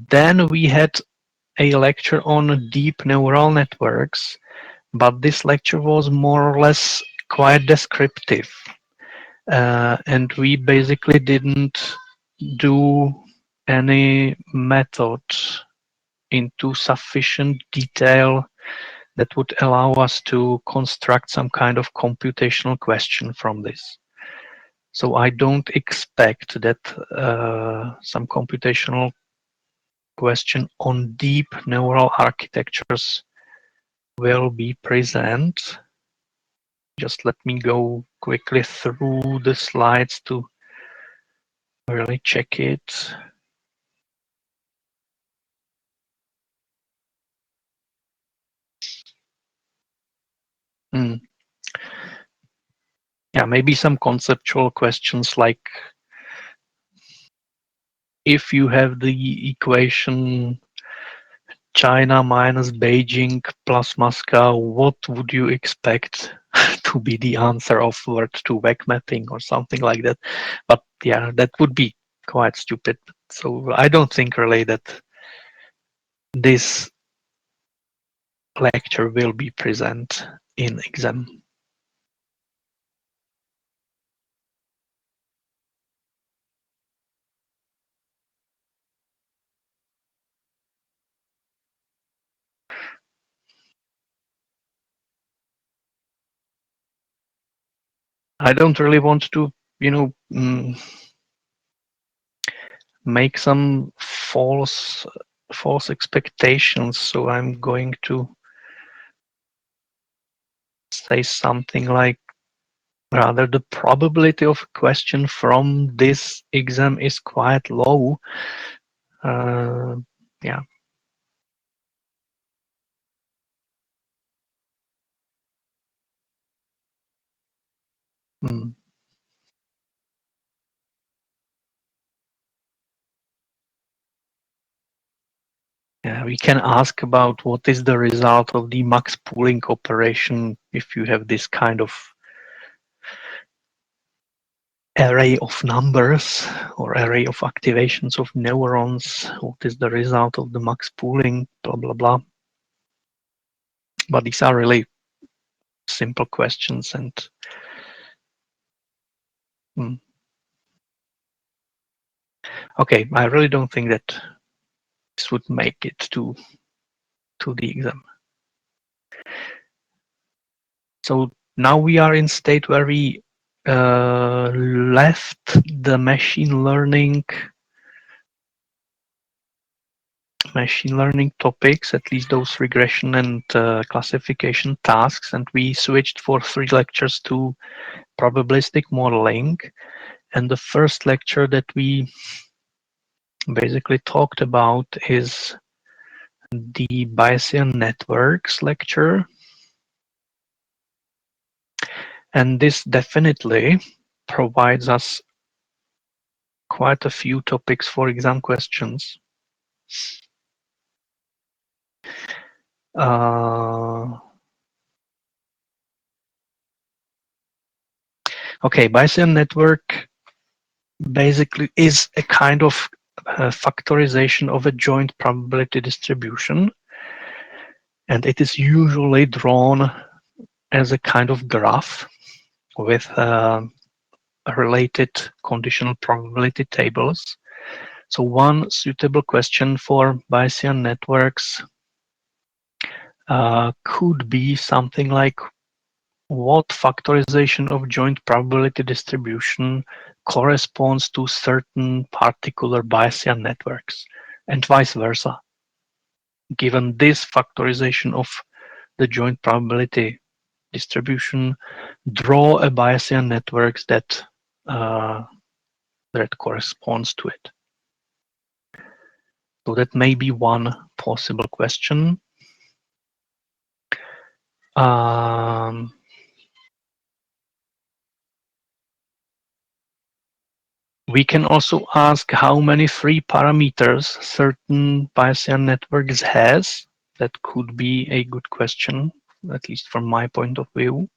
S1: Then we had a lecture on deep neural networks, but this lecture was more or less quite descriptive. And we basically didn't do any method into sufficient detail that would allow us to construct some kind of computational question from this. So I don't expect that some computational question on deep neural architectures will be present. Just let me go quickly through the slides to really check it. Yeah, maybe some conceptual questions like, if you have the equation China minus Beijing plus Moscow, what would you expect to be the answer of word-to-vec mapping or something like that? But yeah, that would be quite stupid. So I don't think really that this lecture will be present in exam. I don't really want to, make some false expectations, so I'm going to say something like, rather, the probability of a question from this exam is quite low. Yeah. Yeah, we can ask about what is the result of the max pooling operation if you have this kind of array of numbers or array of activations of neurons. What is the result of the max pooling, blah, blah, blah. But these are really simple questions, and okay, I really don't think that this would make it to the exam. So now we are in state where we left the machine learning topics, at least those regression and classification tasks, and we switched for 3 lectures to probabilistic modeling. And the first lecture that we basically talked about is the Bayesian Networks lecture. And this definitely provides us quite a few topics for exam questions. Okay, Bayesian network basically is a kind of factorization of a joint probability distribution, and it is usually drawn as a kind of graph with related conditional probability tables. So one suitable question for Bayesian networks could be something like, what factorization of joint probability distribution corresponds to certain particular Bayesian networks, and vice versa? Given this factorization of the joint probability distribution, draw a Bayesian network that corresponds to it. So that may be one possible question. We can also ask how many free parameters certain Bayesian networks has. That could be a good question, at least from my point of view.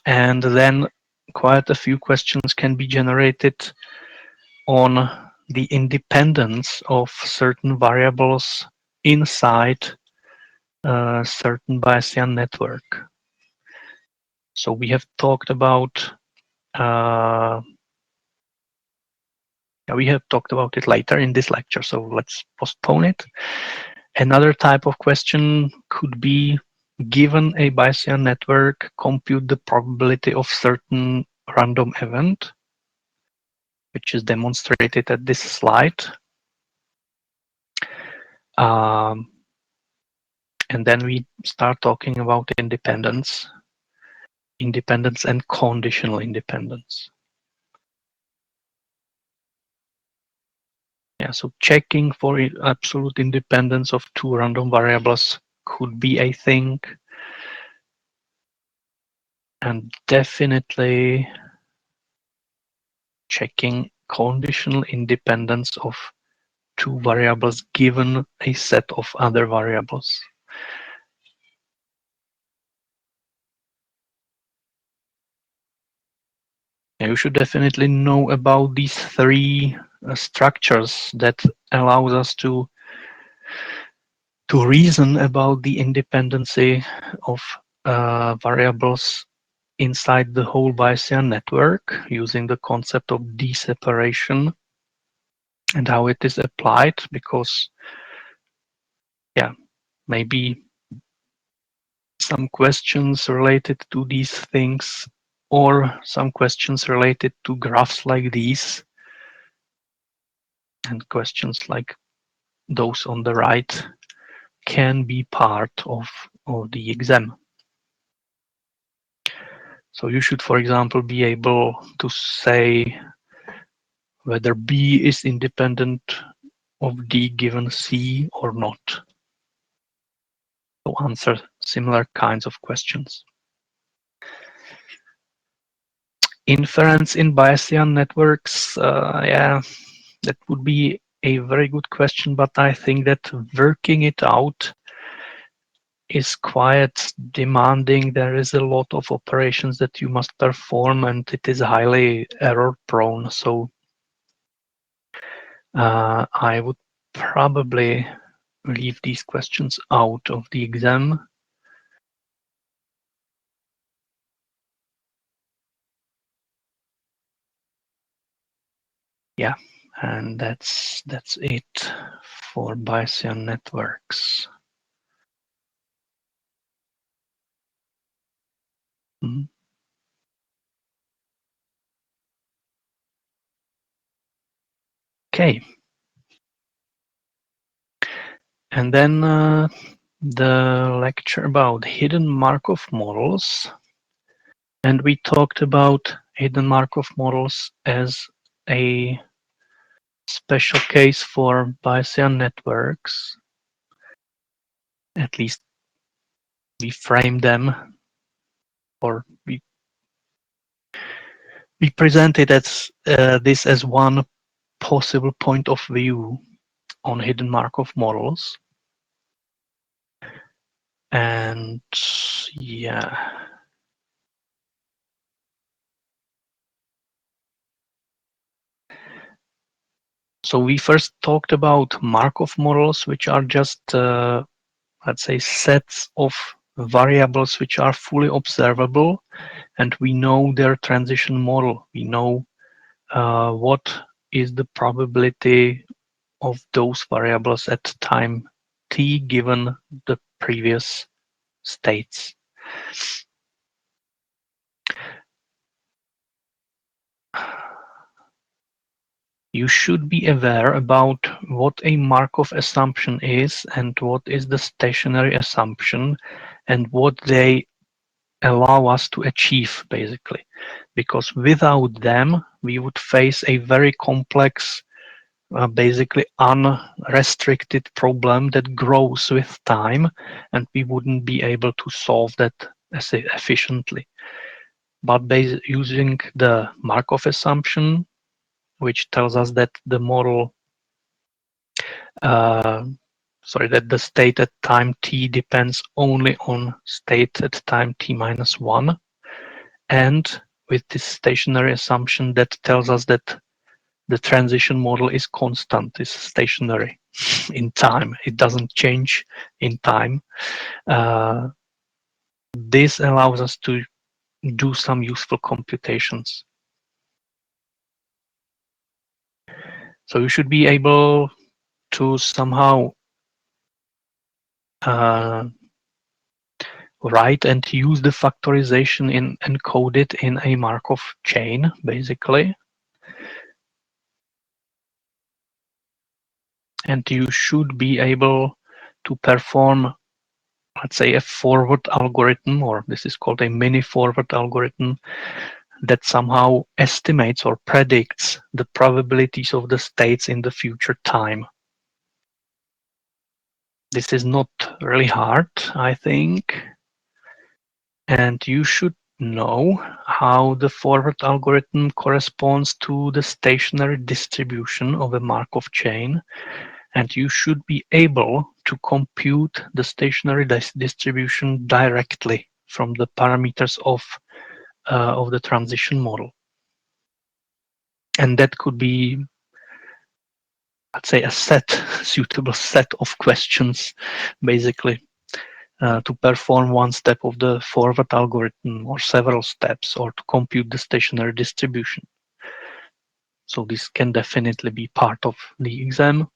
S1: And then quite a few questions can be generated on the independence of certain variables inside a certain Bayesian network. So we have talked about it later in this lecture, so let's postpone it. Another type of question could be, given a Bayesian network, compute the probability of certain random event, which is demonstrated at this slide. And then we start talking about independence and conditional independence. Yeah, so checking for absolute independence of two random variables could be a thing. And definitely checking conditional independence of two variables given a set of other variables. Yeah, you should definitely know about these three structures that allows us to reason about the independency of variables inside the whole Bayesian network using the concept of d-separation and how it is applied, because yeah, maybe some questions related to these things or some questions related to graphs like these and questions like those on the right can be part of the exam. So you should, for example, be able to say whether B is independent of D given C or not. So answer similar kinds of questions. Inference in Bayesian networks, yeah, that would be a very good question, but I think that working it out is quite demanding. There is a lot of operations that you must perform, and it is highly error prone. So I would probably leave these questions out of the exam. Yeah, and that's it for Bayesian networks. Okay. And then the lecture about hidden Markov models. And we talked about hidden Markov models as a special case for Bayesian networks. At least we frame them, or we presented as this as one possible point of view on hidden Markov models. And yeah. So we first talked about Markov models, which are just, let's say, sets of variables which are fully observable, and we know their transition model. We know what is the probability of those variables at time t given the previous states. You should be aware about what a Markov assumption is and what is the stationary assumption and what they allow us to achieve, basically. Because without them, we would face a very complex, basically unrestricted problem that grows with time, and we wouldn't be able to solve that efficiently. But using the Markov assumption, which tells us that the model, that the state at time t depends only on state at time t minus 1, and with this stationary assumption that tells us that the transition model is constant, is stationary in time. It doesn't change in time. This allows us to do some useful computations. So you should be able to somehow write and use the factorization in encode it in a Markov chain, basically. And you should be able to perform, let's say, a forward algorithm, or this is called a mini forward algorithm, that somehow estimates or predicts the probabilities of the states in the future time. This is not really hard, I think. And you should know how the forward algorithm corresponds to the stationary distribution of a Markov chain. And you should be able to compute the stationary distribution directly from the parameters of the transition model. And that could be, let's say, a suitable set of questions, basically, to perform one step of the forward algorithm or several steps, or to compute the stationary distribution. So this can definitely be part of the exam.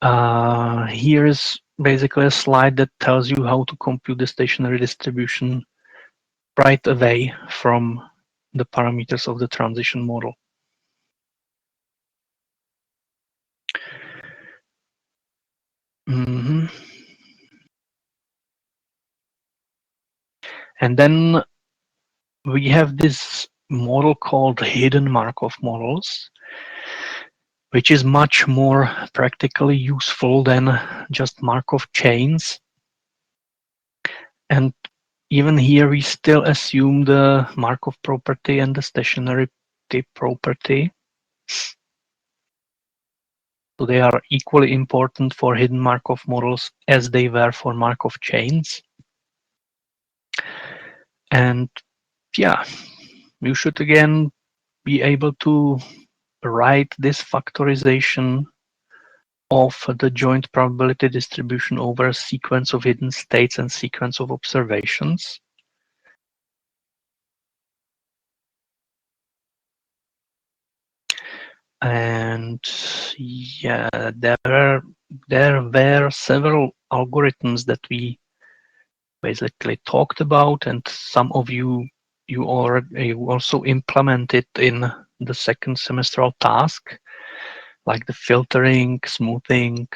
S1: Here is basically a slide that tells you how to compute the stationary distribution right away from the parameters of the transition model. And then we have this model called hidden Markov models, which is much more practically useful than just Markov chains. And even here, we still assume the Markov property and the stationary property. So they are equally important for hidden Markov models as they were for Markov chains. And yeah, you should again be able to write this factorization of the joint probability distribution over a sequence of hidden states and sequence of observations. And yeah, there were several algorithms that we basically talked about, and some of you already also implemented in the second semestral task, like the filtering, smoothing,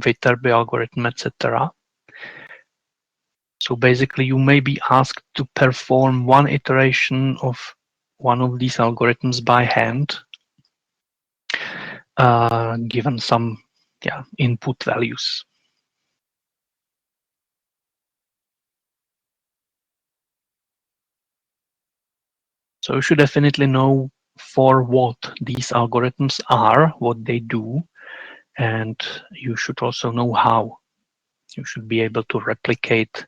S1: Viterbi algorithm, etc. So basically, you may be asked to perform one iteration of one of these algorithms by hand, given some input values. So you should definitely know for what these algorithms are, what they do, and you should also know how. You should be able to replicate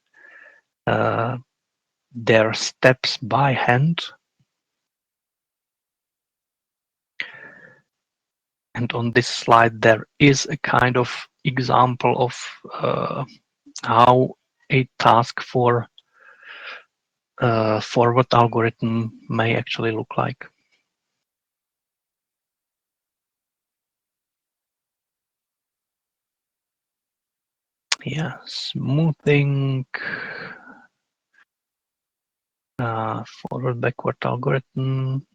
S1: their steps by hand. And on this slide, there is a kind of example of how a task for forward algorithm may actually look like. Yeah, smoothing, forward backward algorithm.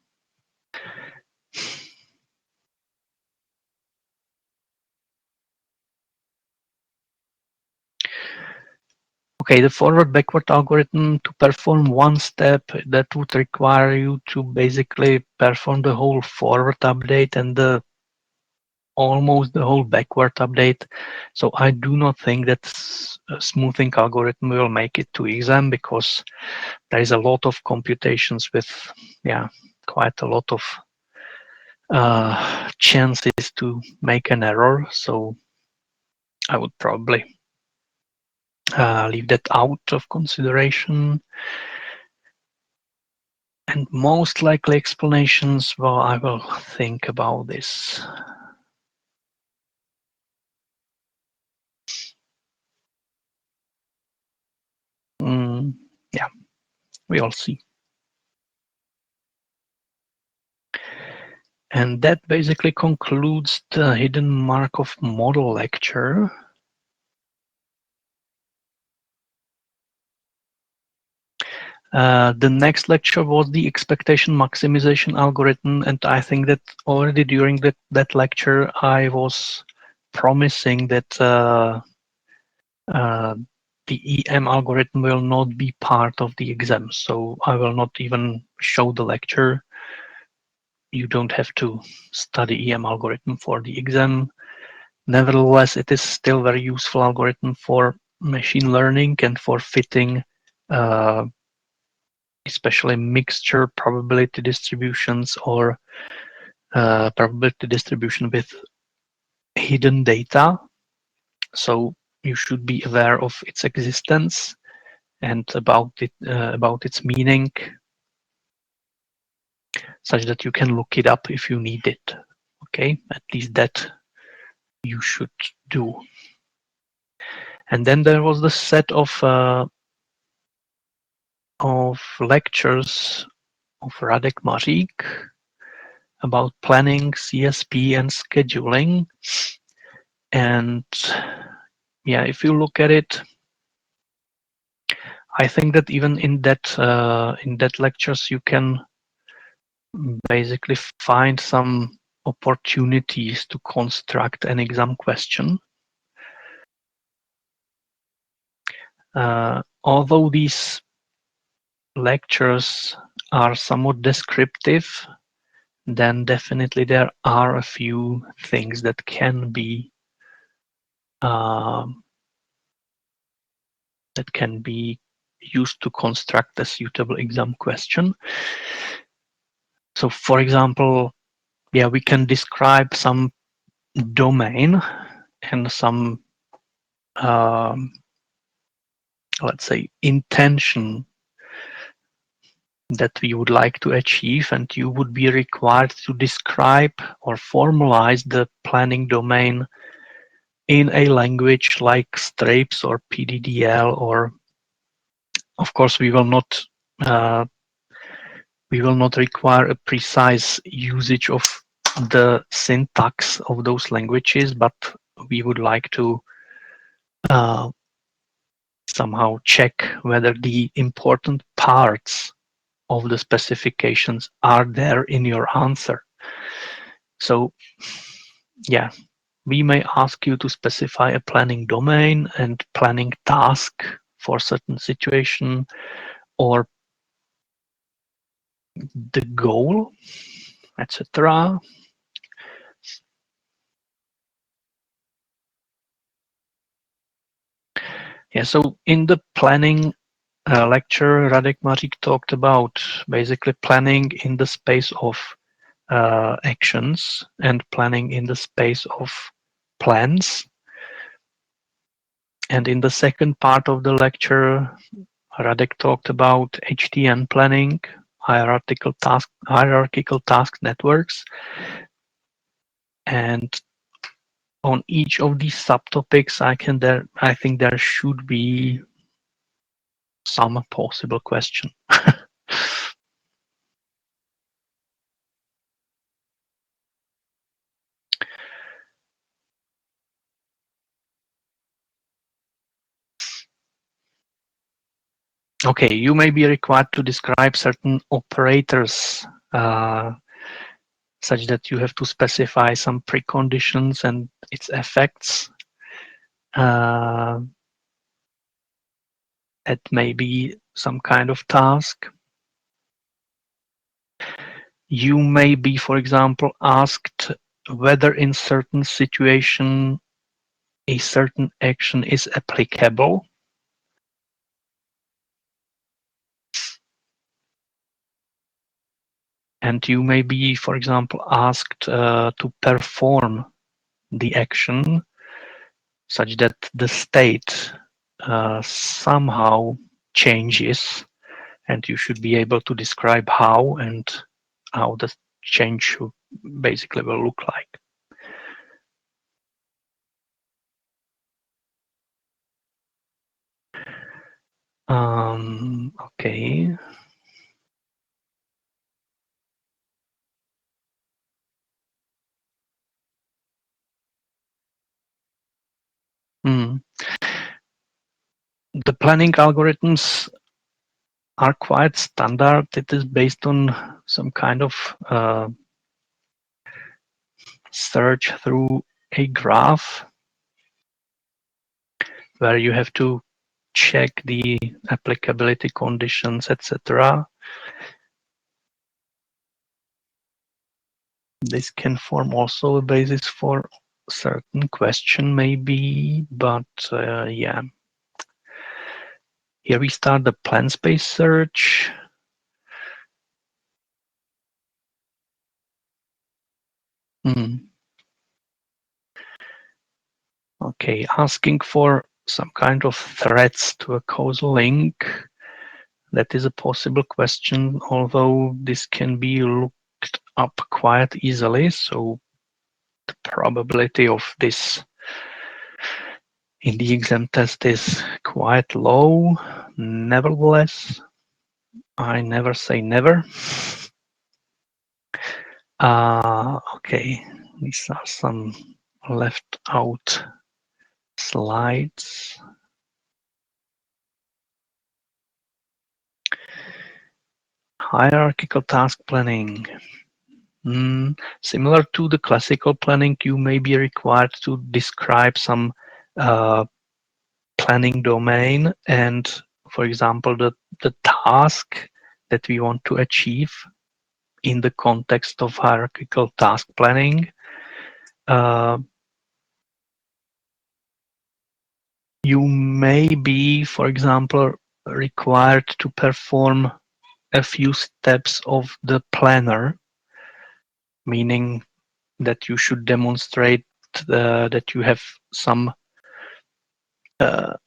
S1: Okay, the forward backward algorithm, to perform one step, that would require you to basically perform the whole forward update and almost the whole backward update. So I do not think that a smoothing algorithm will make it to exam, because there is a lot of computations with, yeah, quite a lot of chances to make an error. So I would probably leave that out of consideration. And most likely explanations, well, I will think about this. Yeah, we'll see. And that basically concludes the hidden Markov model lecture. The next lecture was the expectation maximization algorithm, and I think that already during that lecture I was promising that the EM algorithm will not be part of the exam, so I will not even show the lecture. You don't have to study EM algorithm for the exam. Nevertheless, it is still very useful algorithm for machine learning and for fitting especially mixture probability distributions or probability distribution with hidden data. So you should be aware of its existence and about its meaning, such that you can look it up if you need it. Okay, at least that you should do. And then there was the set of lectures of Radek Mařík about planning, CSP, and scheduling. And yeah, if you look at it, I think that even in that lectures you can basically find some opportunities to construct an exam question. Although these lectures are somewhat descriptive, then definitely there are a few things that can be used to construct a suitable exam question. So, for example, yeah, we can describe some domain and some, let's say, intention that we would like to achieve, and you would be required to describe or formalize the planning domain in a language like Strapes or PDDL, or of course we will not require a precise usage of the syntax of those languages, but we would like to somehow check whether the important parts of the specifications are there in your answer. So yeah, we may ask you to specify a planning domain and planning task for certain situation, or the goal, etc. Yeah, so in the planning lecture, Radek Mařík talked about basically planning in the space of actions and planning in the space of plans. And in the second part of the lecture, Radek talked about HTN planning, hierarchical task networks, and on each of these subtopics, I think there should be some possible question. Okay, you may be required to describe certain operators such that you have to specify some preconditions and its effects. That may be some kind of task. You may be, for example, asked whether in certain situation a certain action is applicable. And you may be, for example, asked to perform the action such that the state somehow changes, and you should be able to describe how and how the change should basically will look like. Okay. The planning algorithms are quite standard. It is based on some kind of search through a graph where you have to check the applicability conditions, etc. This can form also a basis for certain question maybe, but yeah. Here we start the plan space search. Okay, asking for some kind of threats to a causal link. That is a possible question, although this can be looked up quite easily. So the probability of this in the exam test is quite low. Nevertheless, I never say never. Okay, these are some left out slides. Hierarchical task planning. Similar to the classical planning, you may be required to describe some planning domain and, for example, the task that we want to achieve in the context of hierarchical task planning. You may be, for example, required to perform a few steps of the planner, meaning that you should demonstrate that you have some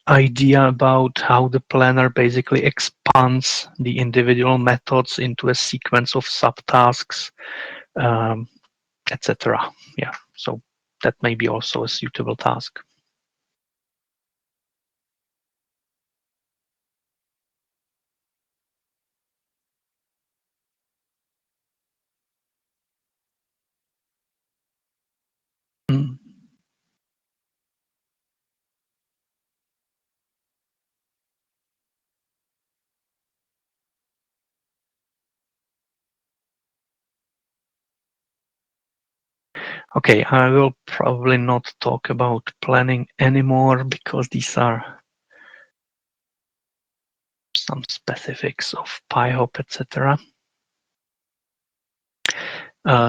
S1: idea about how the planner basically expands the individual methods into a sequence of subtasks, etc. Yeah, so that may be also a suitable task. Okay, I will probably not talk about planning anymore because these are some specifics of PyHop, etc.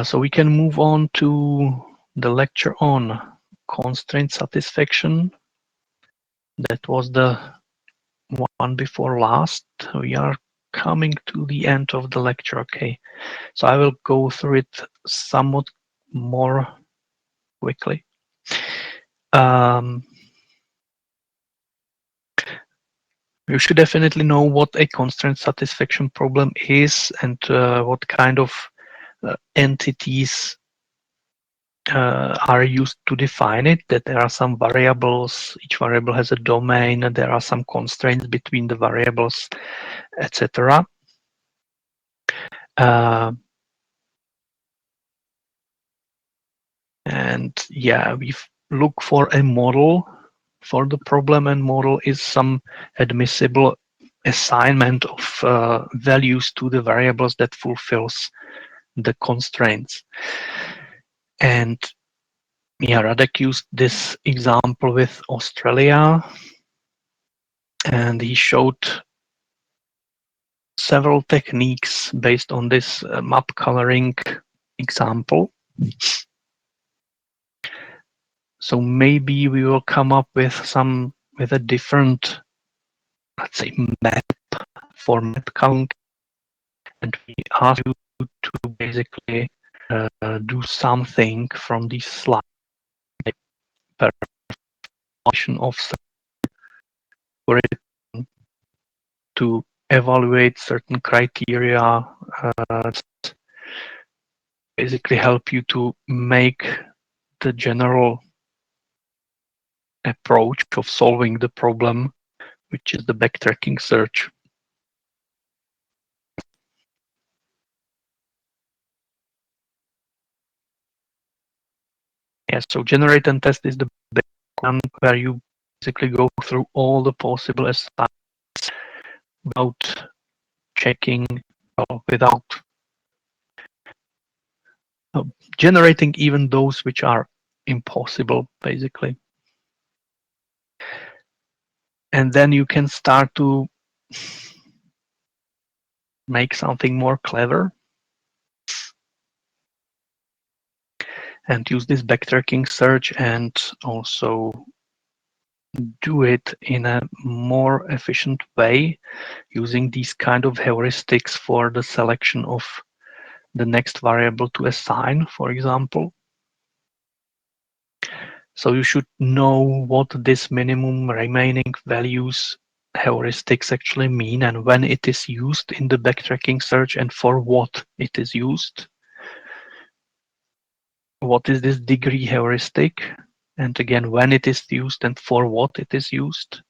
S1: So we can move on to the lecture on constraint satisfaction. That was the one before last. We are coming to the end of the lecture. Okay, so I will go through it somewhat more quickly. You should definitely know what a constraint satisfaction problem is and what kind of entities are used to define it, that there are some variables, each variable has a domain, and there are some constraints between the variables, etc. And yeah, we look for a model for the problem, and model is some admissible assignment of values to the variables that fulfills the constraints. And yeah, Radek used this example with Australia, and he showed several techniques based on this map coloring example. So maybe we will come up with a different, let's say, map for map coloring, and we ask you to basically do something from this slide, performation of to evaluate certain criteria, basically help you to make the general approach of solving the problem, which is the backtracking search. Yeah, so generate and test is the one where you basically go through all the possible assignments without checking, without generating even those which are impossible, basically. And then you can start to make something more clever and use this backtracking search and also do it in a more efficient way using these kind of heuristics for the selection of the next variable to assign, for example. So you should know what this minimum remaining values heuristics actually mean and when it is used in the backtracking search and for what it is used. What is this degree heuristic? And again, when it is used and for what it is used.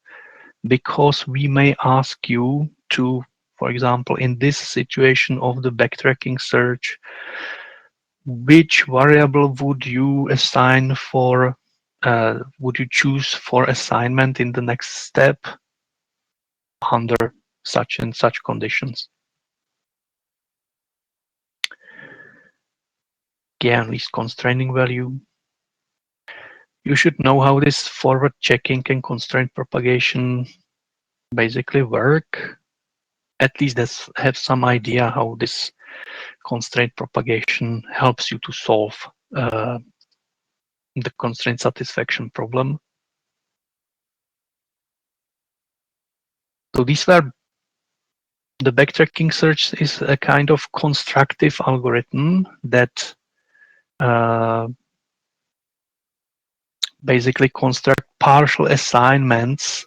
S1: Because we may ask you to, for example, in this situation of the backtracking search, which variable would you assign for, would you choose for assignment in the next step under such and such conditions? Again, least constraining value. You should know how this forward checking and constraint propagation basically work. At least have some idea how this constraint propagation helps you to solve the constraint satisfaction problem. So these were the backtracking search is a kind of constructive algorithm that basically construct partial assignments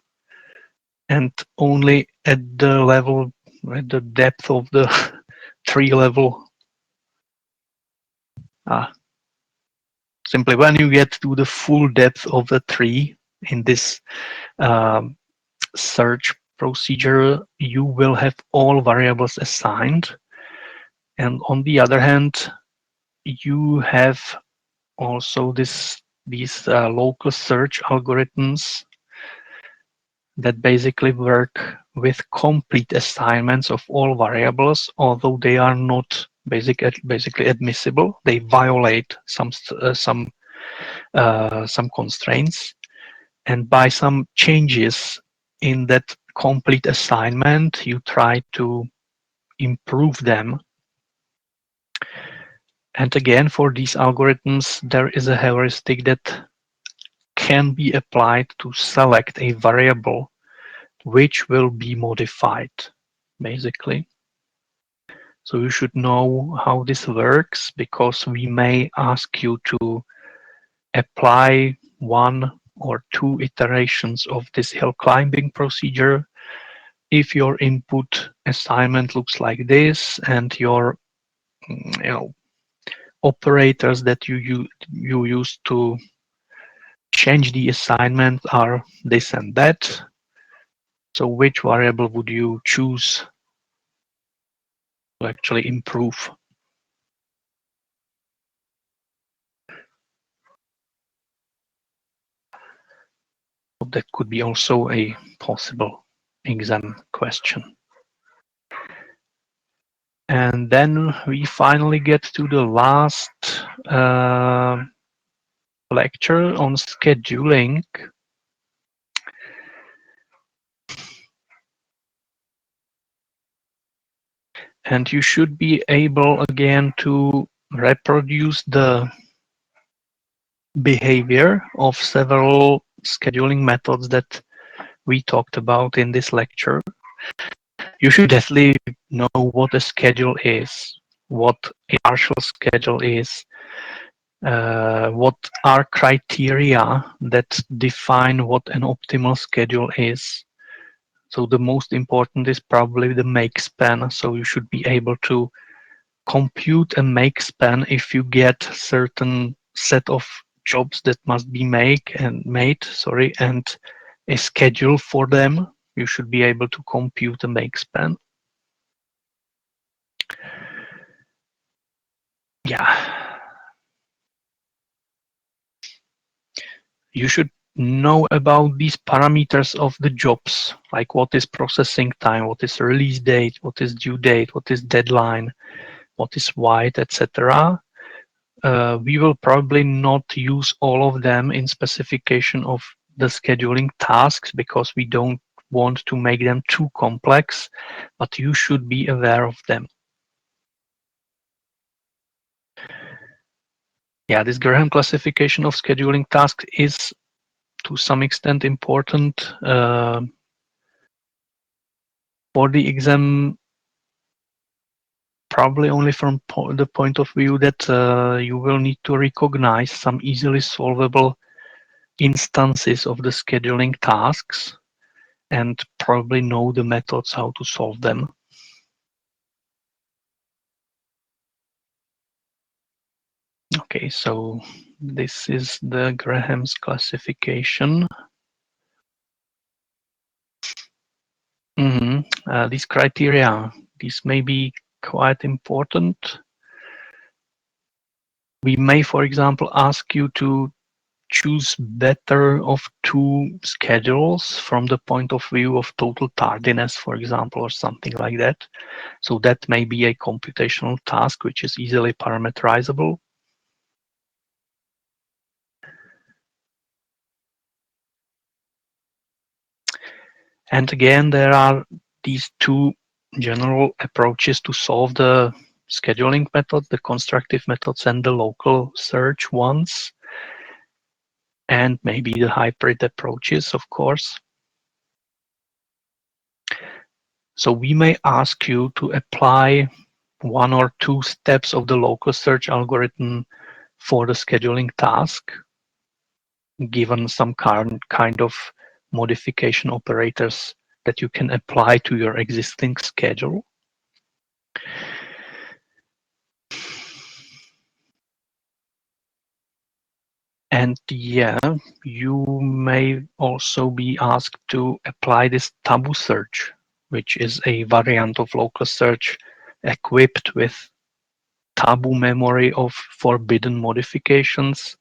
S1: and only at the level, at the depth of the tree level. Simply when you get to the full depth of the tree in this search procedure, you will have all variables assigned. And on the other hand, you have also these local search algorithms that basically work with complete assignments of all variables, although they are not basically admissible. They violate some constraints, and by some changes in that complete assignment, you try to improve them. And again, for these algorithms, there is a heuristic that can be applied to select a variable which will be modified, basically. So you should know how this works, because we may ask you to apply 1 or 2 iterations of this hill climbing procedure if your input assignment looks like this and your operators that you use to change the assignment are this and that. So which variable would you choose to actually improve? That could be also a possible exam question. And then we finally get to the last lecture on scheduling. And you should be able again to reproduce the behavior of several scheduling methods that we talked about in this lecture. You should definitely know what a schedule is, what a partial schedule is, what are criteria that define what an optimal schedule is. So the most important is probably the make span. So you should be able to compute a make span if you get certain set of jobs that must be made, and a schedule for them. You should be able to compute a make span. Yeah. You should know about these parameters of the jobs, like what is processing time, what is release date, what is due date, what is deadline, what is white, etc. We will probably not use all of them in specification of the scheduling tasks because we don't want to make them too complex, but you should be aware of them. Yeah, this Graham classification of scheduling tasks is to some extent important for the exam, probably only from the point of view that you will need to recognize some easily solvable instances of the scheduling tasks and probably know the methods how to solve them. Okay, so this is the Graham's classification. These criteria, these may be quite important. We may, for example, ask you to choose better of 2 schedules from the point of view of total tardiness, for example, or something like that. So that may be a computational task which is easily parameterizable. And again, there are these 2 general approaches to solve the scheduling method, the constructive methods and the local search ones, and maybe the hybrid approaches, of course. So we may ask you to apply 1 or 2 steps of the local search algorithm for the scheduling task, given some kind of modification operators that you can apply to your existing schedule. And yeah, you may also be asked to apply this taboo search, which is a variant of local search equipped with taboo memory of forbidden modifications.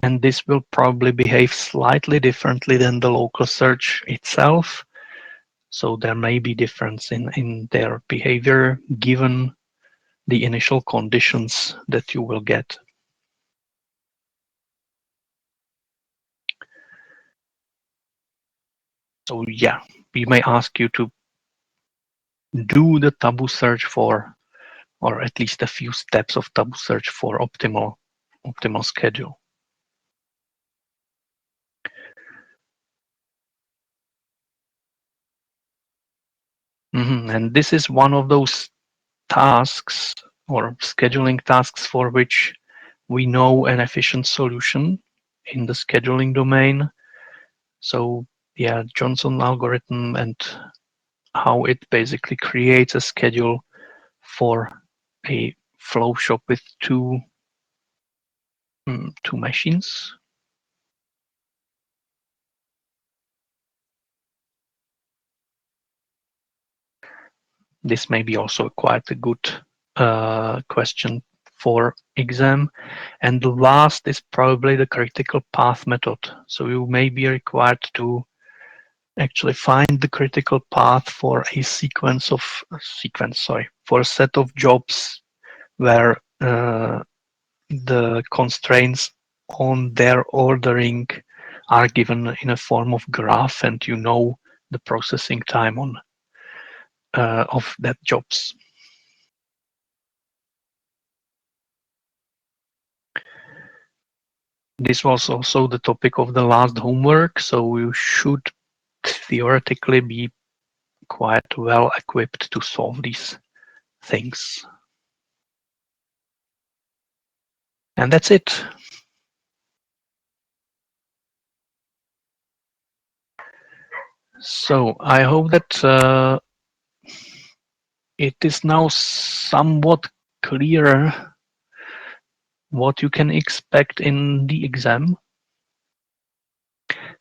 S1: And this will probably behave slightly differently than the local search itself. So there may be difference in their behavior given the initial conditions that you will get. So yeah, we may ask you to do the taboo search for, or at least a few steps of taboo search for optimal schedule. And this is one of those tasks or scheduling tasks for which we know an efficient solution in the scheduling domain. So yeah, Johnson algorithm and how it basically creates a schedule for a flow shop with two machines. This may be also quite a good question for exam. And the last is probably the critical path method. So you may be required to actually find the critical path for a for a set of jobs where the constraints on their ordering are given in a form of graph, and you know the processing time on of that jobs. This was also the topic of the last homework, so you should theoretically be quite well equipped to solve these things. And that's it. So I hope that it is now somewhat clearer what you can expect in the exam.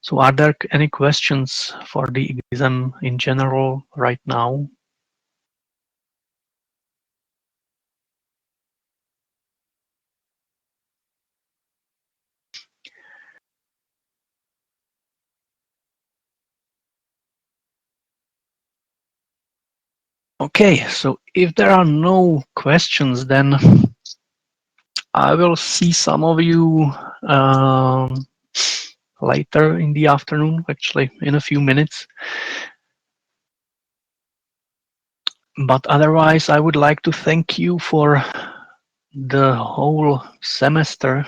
S1: So are there any questions for the exam in general right now? Okay, so if there are no questions, then I will see some of you later in the afternoon, actually in a few minutes. But otherwise, I would like to thank you for the whole semester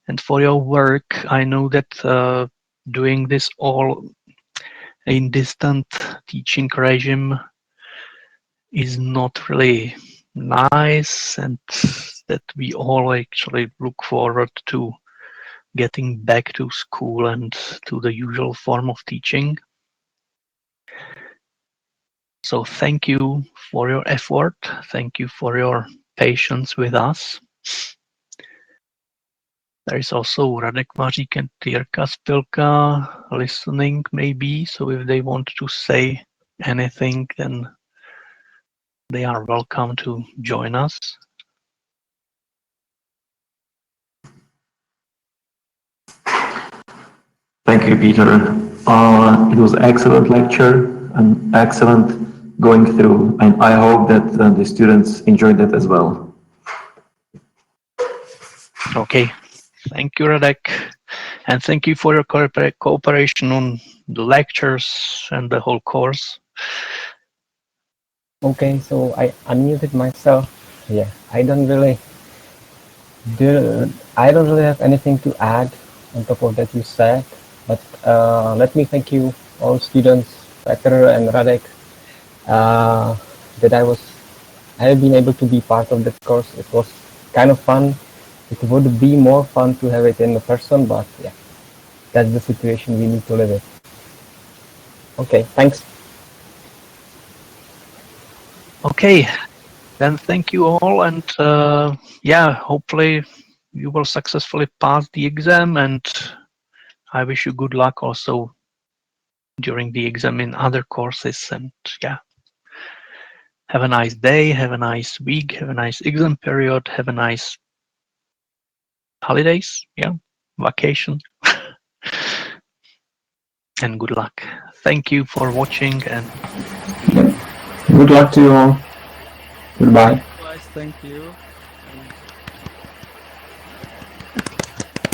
S1: and for your work. I know that doing this all in distant teaching regime is not really nice, and that we all actually look forward to getting back to school and to the usual form of teaching. So thank you for your effort. Thank you for your patience with us. There is also Radek Mařík and Jirka Spilka listening maybe, so if they want to say anything, then they are welcome to join us.
S3: Thank you, Peter. It was an excellent lecture and excellent going through, and I hope that the students enjoyed that as well.
S1: Okay, thank you, Radek, and thank you for your cooperation on the lectures and the whole course.
S4: Okay, so I unmuted myself. Yeah, I don't really have anything to add on top of that you said, but let me thank you all students, Petr and Radek, that I have been able to be part of that course. It was kind of fun. It would be more fun to have it in person, but yeah, that's the situation we need to live with. Okay, thanks.
S1: Okay, then thank you all, and yeah, hopefully you will successfully pass the exam, and I wish you good luck also during the exam in other courses. And yeah, have a nice day, have a nice week, have a nice exam period, have a nice holidays, yeah, vacation. And good luck. Thank you for watching, and
S2: Good luck to you all. Goodbye.
S5: Thank you.